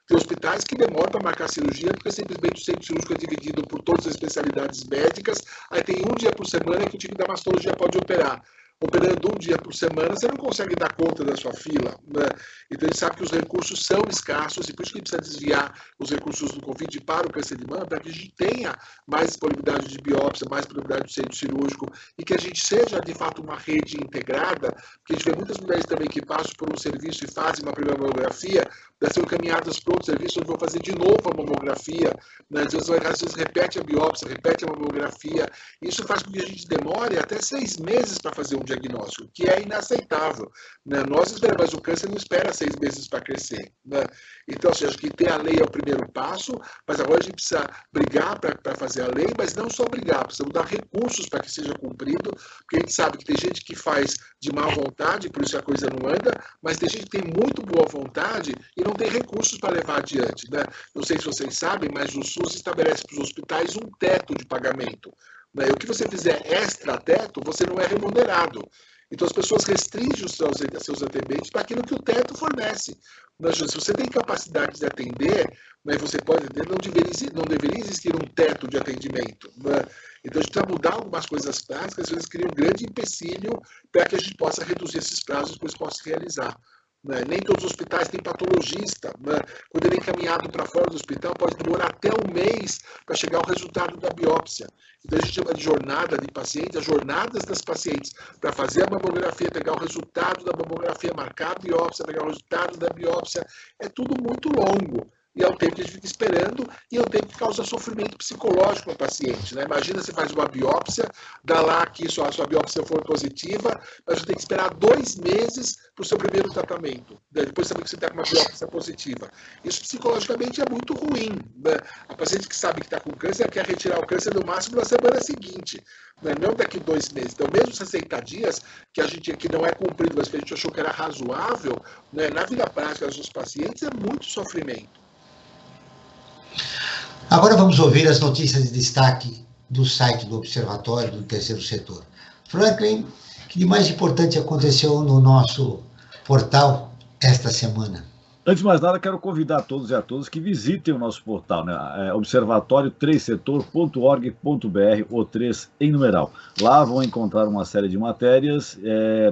Tem hospitais que demoram para marcar cirurgia, porque simplesmente o centro cirúrgico é dividido por todas as especialidades médicas, aí tem um dia por semana que o time da mastologia pode operar. Operando um dia por semana, você não consegue dar conta da sua fila, né? Então, a gente sabe que os recursos são escassos e por isso que a gente precisa desviar os recursos do Covid para o câncer de mama, para que a gente tenha mais disponibilidade de biópsia, mais disponibilidade do centro cirúrgico e que a gente seja, de fato, uma rede integrada, porque a gente vê muitas mulheres também que passam por um serviço e fazem uma primeira mamografia, daí são encaminhadas para outro serviço onde vão fazer de novo a mamografia, né? Às vezes repete a biópsia, repete a mamografia. Isso faz com que a gente demore até 6 meses para fazer um diagnóstico, que é inaceitável, né? Nós esperamos, mas o câncer não espera 6 meses para crescer, né? Então, assim, acho que ter a lei é o primeiro passo, mas agora a gente precisa brigar para fazer a lei, mas não só brigar, precisamos dar recursos para que seja cumprido, porque a gente sabe que tem gente que faz de má vontade, por isso a coisa não anda, mas tem gente que tem muito boa vontade e não tem recursos para levar adiante, né? Não sei se vocês sabem, mas o SUS estabelece para os hospitais um teto de pagamento, né? E o que você fizer extra-teto, você não é remunerado. Então, as pessoas restringem os seus atendimentos para aquilo que o teto fornece. Mas, se você tem capacidade de atender, né, você pode atender, não deveria existir um teto de atendimento, né? Então, a gente precisa mudar algumas coisas práticas, às vezes cria um grande empecilho para que a gente possa reduzir esses prazos e depois possa realizar. Né? Nem todos os hospitais têm patologista, né? Quando ele é encaminhado para fora do hospital, pode demorar até 1 mês para chegar ao resultado da biópsia. Então, a gente chama de jornada de pacientes, as jornadas das pacientes para fazer a mamografia, pegar o resultado da mamografia, marcar a biópsia, pegar o resultado da biópsia, é tudo muito longo. E é um tempo que a gente fica esperando e é um tempo que causa sofrimento psicológico no paciente, né? Imagina você faz uma biópsia, dá lá que a sua biópsia for positiva, mas você tem que esperar 2 meses para o seu primeiro tratamento. Depois saber que você está com uma biópsia positiva. Isso psicologicamente é muito ruim, né? A paciente que sabe que está com câncer quer retirar o câncer no máximo na semana seguinte, né? Não daqui 2 meses. Então, mesmo 60 dias, que a gente aqui não é cumprido, mas que a gente achou que era razoável, né? Na vida prática dos pacientes é muito sofrimento. Agora vamos ouvir as notícias de destaque do site do Observatório do Terceiro Setor. Franklin, o que de mais importante aconteceu no nosso portal esta semana? Antes de mais nada, quero convidar todos e a todas que visitem o nosso portal, né? observatório3setor.org.br, o 3 em numeral. Lá vão encontrar uma série de matérias,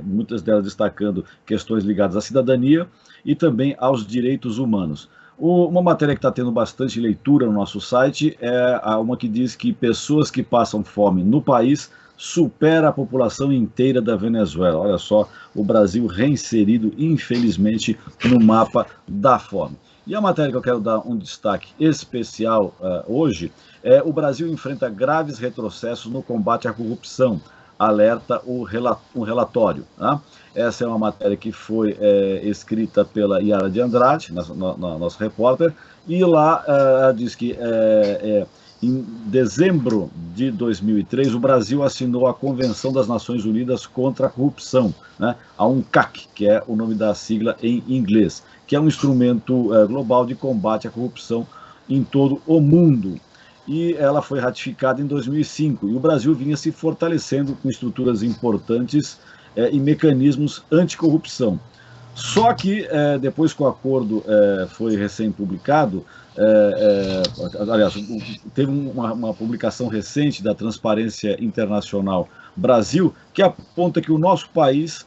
muitas delas destacando questões ligadas à cidadania e também aos direitos humanos. Uma matéria que está tendo bastante leitura no nosso site é uma que diz que pessoas que passam fome no país supera a população inteira da Venezuela. Olha só, o Brasil reinserido, infelizmente, no mapa da fome. E a matéria que eu quero dar um destaque especial hoje é: o Brasil enfrenta graves retrocessos no combate à corrupção, alerta um relatório. Tá? Essa é uma matéria que foi escrita pela Yara de Andrade, nossa repórter, e lá diz que em dezembro de 2003, o Brasil assinou a Convenção das Nações Unidas contra a Corrupção, né? A UNCAC, que é o nome da sigla em inglês, que é um instrumento global de combate à corrupção em todo o mundo. E ela foi ratificada em 2005, e o Brasil vinha se fortalecendo com estruturas importantes e mecanismos anticorrupção. Só que, depois que o acordo foi recém-publicado, aliás, teve uma publicação recente da Transparência Internacional Brasil, que aponta que o nosso país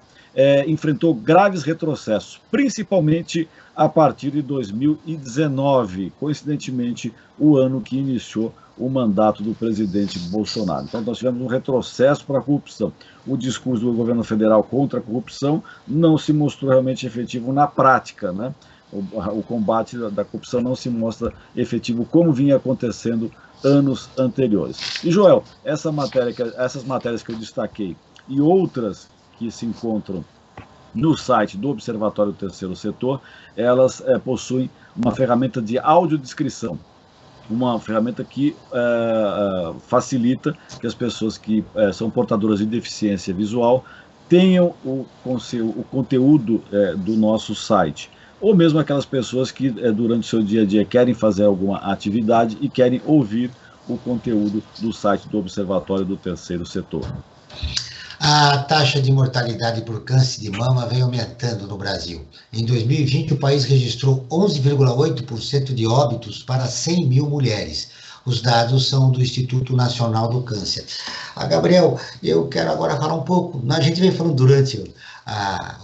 enfrentou graves retrocessos, principalmente a partir de 2019, coincidentemente, o ano que iniciou o mandato do presidente Bolsonaro. Então, nós tivemos um retrocesso para a corrupção. O discurso do governo federal contra a corrupção não se mostrou realmente efetivo na prática, né? O combate da corrupção não se mostra efetivo como vinha acontecendo anos anteriores. E, Joel, essas matérias que eu destaquei e outras que se encontram no site do Observatório do Terceiro Setor, elas possuem uma ferramenta de audiodescrição, uma ferramenta que facilita que as pessoas que são portadoras de deficiência visual tenham o conteúdo do nosso site, ou mesmo aquelas pessoas que durante o seu dia a dia querem fazer alguma atividade e querem ouvir o conteúdo do site do Observatório do Terceiro Setor. A taxa de mortalidade por câncer de mama vem aumentando no Brasil. Em 2020, o país registrou 11,8% de óbitos para 100 mil mulheres. Os dados são do Instituto Nacional do Câncer. Gabriel, eu quero agora falar um pouco, a gente vem falando durante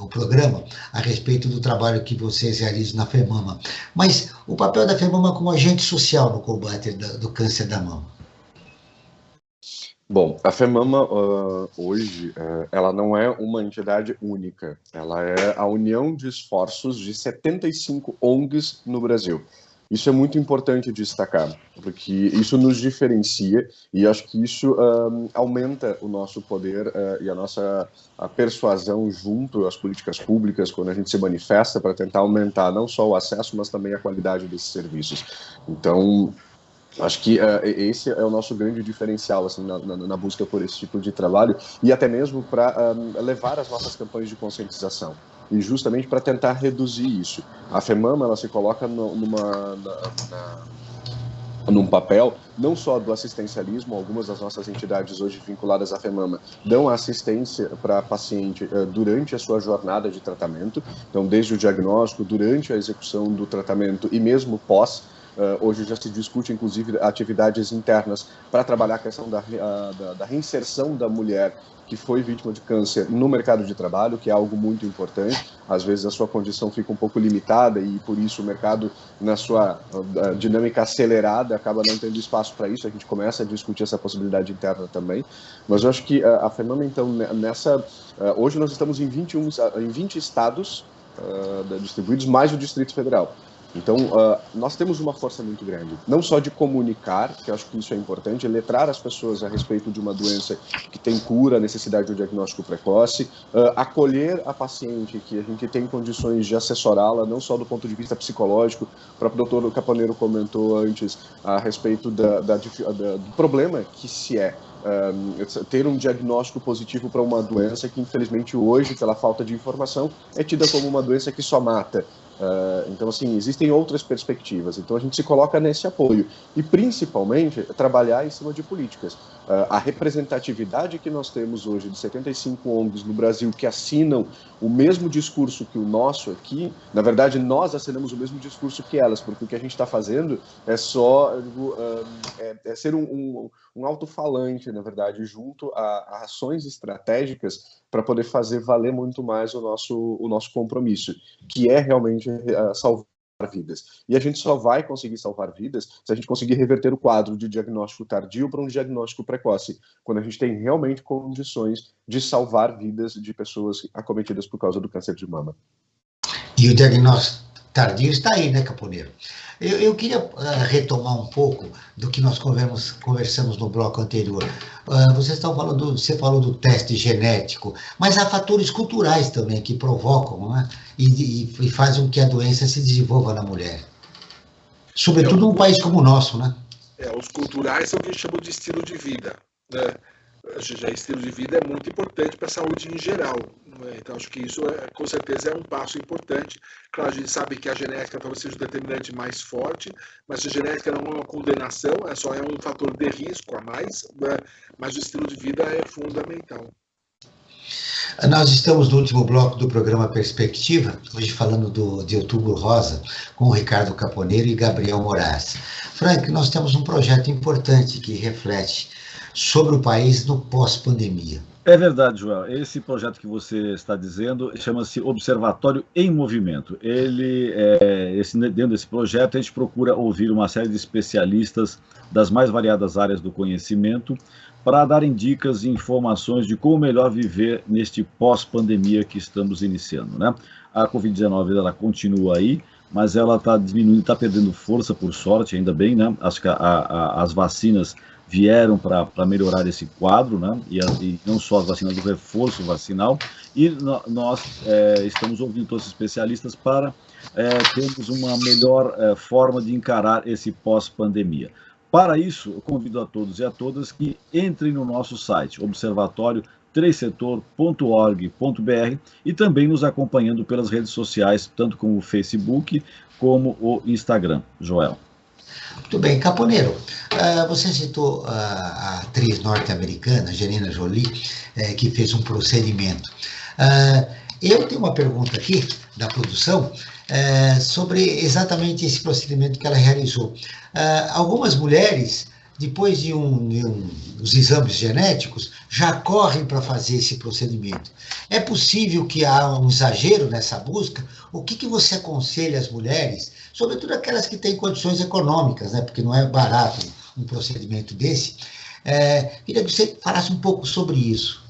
o programa a respeito do trabalho que vocês realizam na FEMAMA, mas o papel da FEMAMA como agente social no combate do câncer da mama. Bom, a FEMAMA hoje, ela não é uma entidade única, ela é a união de esforços de 75 ONGs no Brasil. Isso é muito importante destacar, porque isso nos diferencia e acho que isso aumenta o nosso poder e a nossa persuasão junto às políticas públicas, quando a gente se manifesta para tentar aumentar não só o acesso, mas também a qualidade desses serviços. Então, acho que esse é o nosso grande diferencial assim, na busca por esse tipo de trabalho e até mesmo para levar as nossas campanhas de conscientização e justamente para tentar reduzir isso. A FEMAMA ela se coloca num papel não só do assistencialismo. Algumas das nossas entidades hoje vinculadas à FEMAMA dão assistência para paciente durante a sua jornada de tratamento, então desde o diagnóstico, durante a execução do tratamento e mesmo pós. Hoje já se discute, inclusive, atividades internas para trabalhar a questão da reinserção da mulher que foi vítima de câncer no mercado de trabalho, que é algo muito importante. Às vezes a sua condição fica um pouco limitada e, por isso, o mercado, na sua dinâmica acelerada, acaba não tendo espaço para isso. A gente começa a discutir essa possibilidade interna também. Mas eu acho que a FEMAMA, então, hoje nós estamos em 20 estados distribuídos, mais o Distrito Federal. Então, nós temos uma força muito grande, não só de comunicar, que eu acho que isso é importante, letrar as pessoas a respeito de uma doença que tem cura, necessidade de um diagnóstico precoce, acolher a paciente, que a gente tem condições de assessorá-la, não só do ponto de vista psicológico. O próprio doutor Caponeiro comentou antes a respeito do problema que se ter um diagnóstico positivo para uma doença que, infelizmente, hoje, pela falta de informação, é tida como uma doença que só mata. Então, assim, existem outras perspectivas. Então, a gente se coloca nesse apoio. E, principalmente, trabalhar em cima de políticas. A representatividade que nós temos hoje de 75 ONGs no Brasil que assinam o mesmo discurso que o nosso aqui, na verdade, nós assinamos o mesmo discurso que elas, porque o que a gente está fazendo é só ser um alto-falante, na verdade, junto a ações estratégicas para poder fazer valer muito mais o nosso compromisso, que é realmente salvar vidas. E a gente só vai conseguir salvar vidas se a gente conseguir reverter o quadro de diagnóstico tardio para um diagnóstico precoce, quando a gente tem realmente condições de salvar vidas de pessoas acometidas por causa do câncer de mama. E o diagnóstico tardio está aí, né, Caponeiro? Eu queria retomar um pouco do que nós conversamos no bloco anterior. Você falou do teste genético, mas há fatores culturais também que provocam, né, e fazem com que a doença se desenvolva na mulher. Sobretudo num país como o nosso, né? Os culturais são o que a gente chama de estilo de vida, né? Já estilo de vida é muito importante para a saúde em geral, né? Então acho que isso com certeza é um passo importante. Claro, a gente sabe que a genética talvez seja o determinante mais forte, mas a genética não é uma condenação, só é um fator de risco a mais, né? Mas o estilo de vida é fundamental. Nós estamos no último bloco do programa Perspectiva, hoje falando de Outubro Rosa, com o Ricardo Caponeiro e Gabriel Moraes. Frank, nós temos um projeto importante que reflete sobre o país no pós-pandemia. É verdade, Joel. Esse projeto que você está dizendo chama-se Observatório em Movimento. Dentro desse projeto, a gente procura ouvir uma série de especialistas das mais variadas áreas do conhecimento para darem dicas e informações de como melhor viver neste pós-pandemia que estamos iniciando, né? A Covid-19 ela continua aí, mas ela está diminuindo, está perdendo força, por sorte, ainda bem, né? Acho que as vacinas vieram para melhorar esse quadro, né? E não só as vacinas do reforço vacinal, e nós estamos ouvindo todos os especialistas para termos uma melhor forma de encarar esse pós-pandemia. Para isso, eu convido a todos e a todas que entrem no nosso site, observatório3setor.org.br, e também nos acompanhando pelas redes sociais, tanto como o Facebook como o Instagram. Joel. Muito bem, Caponeiro, você citou a atriz norte-americana, Angelina Jolie, que fez um procedimento. Eu tenho uma pergunta aqui da produção sobre exatamente esse procedimento que ela realizou. Algumas mulheres, depois de os exames genéticos, já correm para fazer esse procedimento. É possível que há um exagero nessa busca? O que você aconselha às mulheres, sobretudo aquelas que têm condições econômicas, né? Porque não é barato um procedimento desse? Queria que você falasse um pouco sobre isso.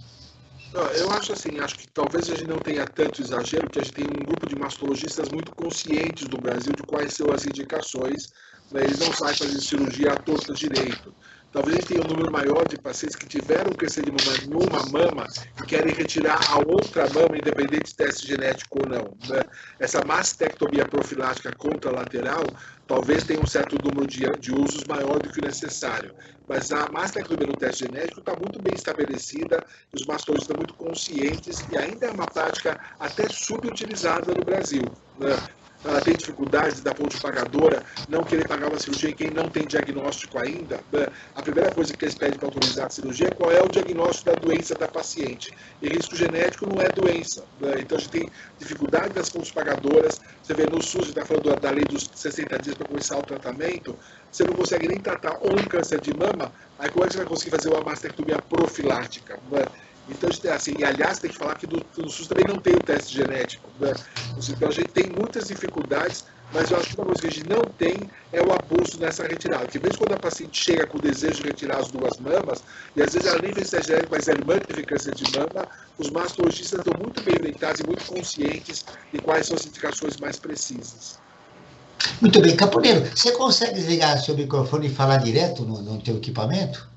Eu acho assim, acho que talvez a gente não tenha tanto exagero, porque a gente tem um grupo de mastologistas muito conscientes do Brasil de quais são as indicações, né? Eles não saem fazendo cirurgia à torta direito. Talvez a gente tenha um número maior de pacientes que tiveram câncer de mama numa mama e querem retirar a outra mama, independente de teste genético ou não, né? Essa mastectomia profilática contralateral talvez tenha um certo número de usos maior do que o necessário. Mas a mastectomia no teste genético está muito bem estabelecida, os mastologistas estão muito conscientes e ainda é uma prática até subutilizada no Brasil, né? Tem dificuldades da ponte pagadora, não querer pagar uma cirurgia em quem não tem diagnóstico ainda, né? A primeira coisa que eles pedem para autorizar a cirurgia é qual é o diagnóstico da doença da paciente. E risco genético não é doença, né? Então a gente tem dificuldade das pontes pagadoras. Você vê no SUS, a gente está falando da lei dos 60 dias para começar o tratamento, você não consegue nem tratar um câncer de mama, aí como é que você vai conseguir fazer uma mastectomia profilática, né? Então, assim, e aliás, tem que falar que no SUS também não tem o teste genético, né? Então, a gente tem muitas dificuldades, mas eu acho que uma coisa que a gente não tem é o abuso nessa retirada. Porque mesmo quando a paciente chega com o desejo de retirar as duas mamas, e às vezes ela nem fez teste genético, mas a irmã teve câncer de mama, os mastologistas estão muito bem orientados e muito conscientes de quais são as indicações mais precisas. Muito bem, Caponeiro, você consegue ligar seu microfone e falar direto no teu equipamento?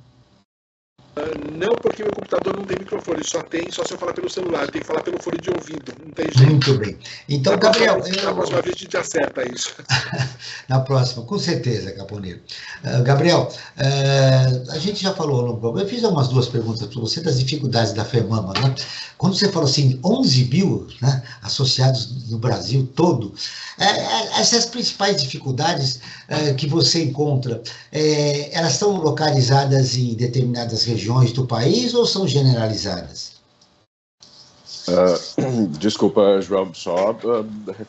Não, porque meu computador não tem microfone, só se eu falar pelo celular, eu tenho que falar pelo fone de ouvido, não tem jeito. Muito bem. Então, Gabriel... Na próxima vez a gente acerta isso. Na próxima, com certeza, Caponeiro. Gabriel, a gente já falou, eu fiz umas 2 perguntas para você das dificuldades da FEMAMA, né? Quando você falou assim, 11 mil, né, associados no Brasil todo, essas principais dificuldades que você encontra, elas estão localizadas em determinadas regiões do país ou são generalizadas? Desculpa, João, só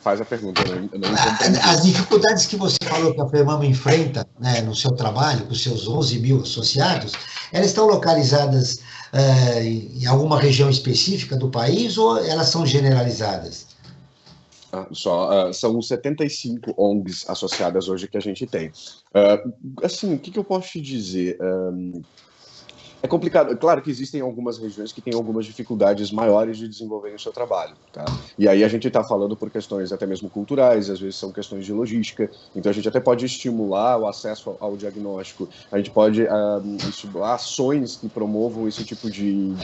faz a pergunta. Eu não compreendi. As dificuldades que você falou que a FEMAMA enfrenta, né, no seu trabalho, com seus 11 mil associados, elas estão localizadas em alguma região específica do país ou elas são generalizadas? São 75 ONGs associadas hoje que a gente tem. Assim, o que eu posso te dizer? É complicado. Claro que existem algumas regiões que têm algumas dificuldades maiores de desenvolver o seu trabalho, tá? E aí a gente está falando por questões até mesmo culturais, às vezes são questões de logística, então a gente até pode estimular o acesso ao diagnóstico, a gente pode estimular ações que promovam esse tipo de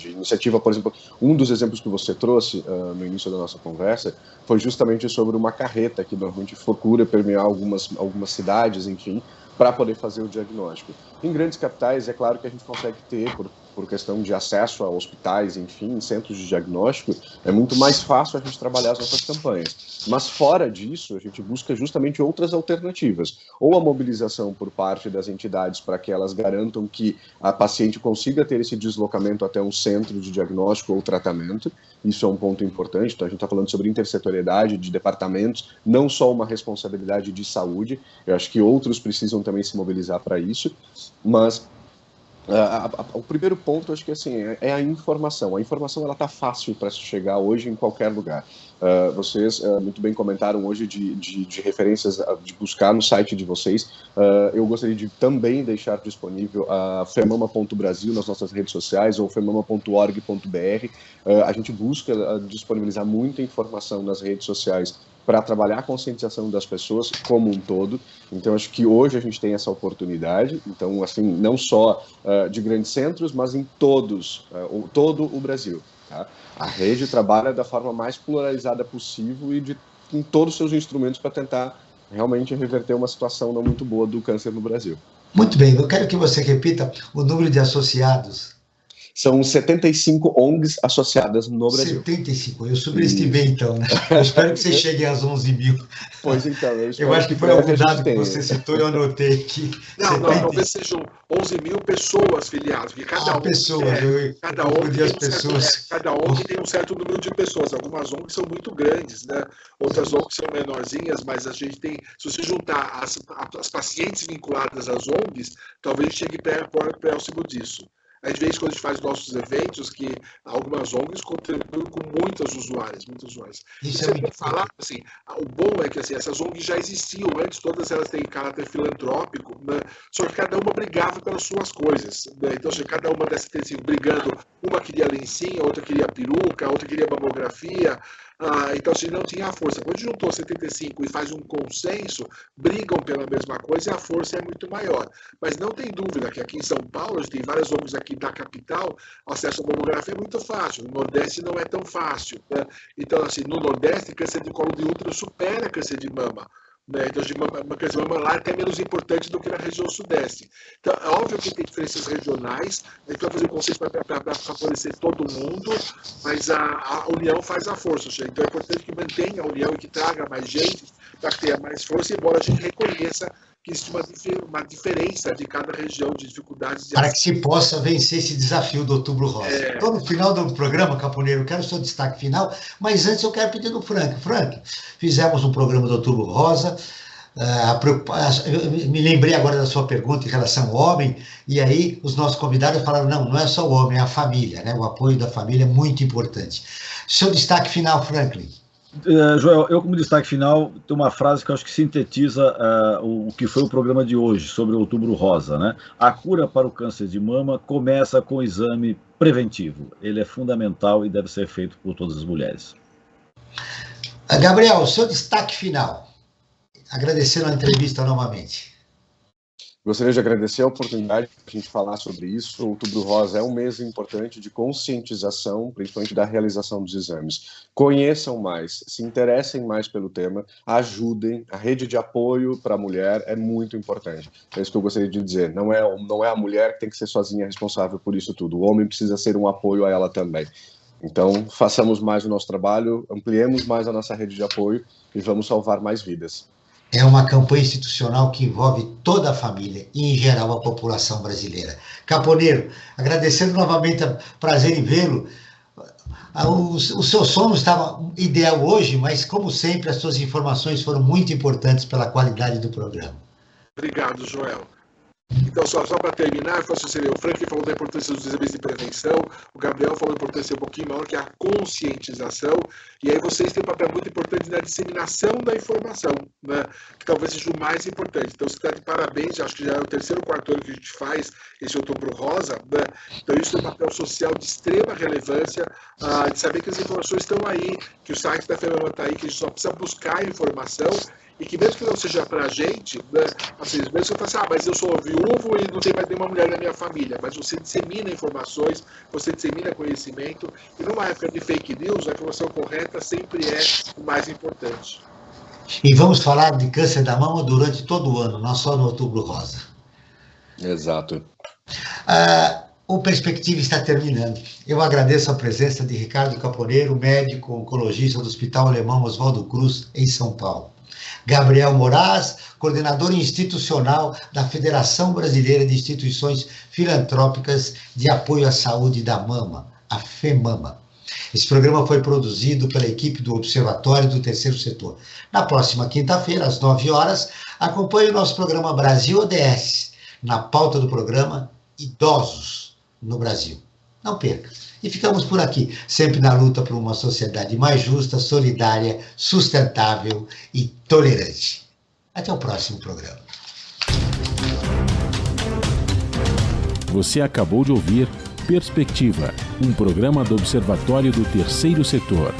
iniciativa. Por exemplo, um dos exemplos que você trouxe no início da nossa conversa foi justamente sobre uma carreta que normalmente procura permear algumas cidades, enfim, para poder fazer o diagnóstico. Em grandes capitais, é claro que a gente consegue ter, por questão de acesso a hospitais, enfim, centros de diagnóstico, é muito mais fácil a gente trabalhar as nossas campanhas. Mas fora disso, a gente busca justamente outras alternativas, ou a mobilização por parte das entidades para que elas garantam que a paciente consiga ter esse deslocamento até um centro de diagnóstico ou tratamento. Isso é um ponto importante. Então a gente está falando sobre intersetorialidade de departamentos, não só uma responsabilidade de saúde. Eu acho que outros precisam também se mobilizar para isso, mas o primeiro ponto, acho que assim, é a informação. A informação ela está fácil para se chegar hoje em qualquer lugar. Vocês muito bem comentaram hoje de referências de buscar no site de vocês. Eu gostaria de também deixar disponível a femama.brasil nas nossas redes sociais ou femama.org.br. A gente busca disponibilizar muita informação nas redes sociais para trabalhar a conscientização das pessoas como um todo. Então, acho que hoje a gente tem essa oportunidade. Então, assim, não só de grandes centros, mas em todo o Brasil. Tá? A rede trabalha da forma mais pluralizada possível e com todos os seus instrumentos para tentar realmente reverter uma situação não muito boa do câncer no Brasil. Muito bem, eu quero que você repita o número de associados. São 75 ONGs associadas no Brasil. 75, eu subestimei então, né? Eu espero que você chegue às 11 mil. Pois então, eu acho que foi algum dado que você citou e eu anotei aqui. Não, talvez sejam 11 mil pessoas filiadas, porque cada cada ONG tem um certo número de pessoas. Algumas ONGs são muito grandes, né? Outras ONGs são menorzinhas, mas a gente tem, se você juntar as pacientes vinculadas às ONGs, talvez chegue próximo disso. A gente vê isso quando a gente faz nossos eventos, que algumas ONGs contribuem com muitas usuárias. Isso você pode falar, assim, o bom é que assim, essas ONGs já existiam antes, todas elas têm caráter filantrópico, né? Só que cada uma brigava pelas suas coisas, né? Então, assim, cada uma dessas tem brigando, uma queria lencinha, outra queria peruca, outra queria mamografia. Então, assim, não tinha a força. Quando juntou 75 e faz um consenso, brigam pela mesma coisa e a força é muito maior. Mas não tem dúvida que aqui em São Paulo, a gente tem várias ONGs aqui da capital, o acesso à mamografia é muito fácil. No Nordeste não é tão fácil, né? Então, assim, no Nordeste, câncer de colo de útero supera câncer de mama. Então, câncer de mama lá é até menos importante do que na região Sudeste. Então, é óbvio que tem diferenças regionais, a gente vai fazer conceito para favorecer todo mundo, mas a união faz a força. Então, é importante que mantenha a união e que traga mais gente para que tenha mais força, embora a gente reconheça que existe uma diferença de cada região de dificuldades. Para que se possa vencer esse desafio do Outubro Rosa. Então, no final do programa, Caponeiro, eu quero o seu destaque final, mas antes eu quero pedir do Frank. Frank, fizemos um programa do Outubro Rosa, eu me lembrei agora da sua pergunta em relação ao homem, e aí os nossos convidados falaram, não é só o homem, é a família, né? O apoio da família é muito importante. Seu destaque final, Franklin. Joel, eu como destaque final, tenho uma frase que eu acho que sintetiza o que foi o programa de hoje, sobre o Outubro Rosa, né? A cura para o câncer de mama começa com o exame preventivo. Ele é fundamental e deve ser feito por todas as mulheres. Gabriel, seu destaque final. Agradecendo a entrevista novamente. Gostaria de agradecer a oportunidade de a gente falar sobre isso. O Outubro Rosa é um mês importante de conscientização, principalmente da realização dos exames. Conheçam mais, se interessem mais pelo tema, ajudem. A rede de apoio para a mulher é muito importante. É isso que eu gostaria de dizer. Não é a mulher que tem que ser sozinha responsável por isso tudo. O homem precisa ser um apoio a ela também. Então, façamos mais o nosso trabalho, ampliemos mais a nossa rede de apoio e vamos salvar mais vidas. É uma campanha institucional que envolve toda a família e, em geral, a população brasileira. Caponeiro, agradecendo novamente, prazer em vê-lo. O seu som não estava ideal hoje, mas, como sempre, as suas informações foram muito importantes pela qualidade do programa. Obrigado, Joel. Então, só para terminar, o Frank falou da importância dos exames de prevenção, o Gabriel falou da importância um pouquinho maior, que é a conscientização, e aí vocês têm um papel muito importante na disseminação da informação, né? Que talvez seja o mais importante. Então, você está de parabéns, acho que já é o 3º, 4º ano que a gente faz esse Outubro Rosa, né? Então, isso é um papel social de extrema relevância, de saber que as informações estão aí, que o site da FEMAMA está aí, que a gente só precisa buscar a informação, e que mesmo que não seja para a gente, né, assim, mesmo que você fale assim, mas eu sou viúvo e não tem mais nenhuma mulher na minha família, mas você dissemina informações, você dissemina conhecimento, e numa época de fake news, a informação correta sempre é o mais importante. E vamos falar de câncer da mama durante todo o ano, não só no Outubro Rosa. Exato. O Perspectiva está terminando. Eu agradeço a presença de Ricardo Caponeiro, médico oncologista do Hospital Alemão Oswaldo Cruz, em São Paulo. Gabriel Moraes, coordenador institucional da Federação Brasileira de Instituições Filantrópicas de Apoio à Saúde da Mama, a FEMAMA. Esse programa foi produzido pela equipe do Observatório do Terceiro Setor. Na próxima quinta-feira, às 9 horas, acompanhe o nosso programa Brasil ODS. Na pauta do programa, Idosos no Brasil. Não perca. E ficamos por aqui, sempre na luta por uma sociedade mais justa, solidária, sustentável e tolerante. Até o próximo programa. Você acabou de ouvir Perspectiva, um programa do Observatório do Terceiro Setor.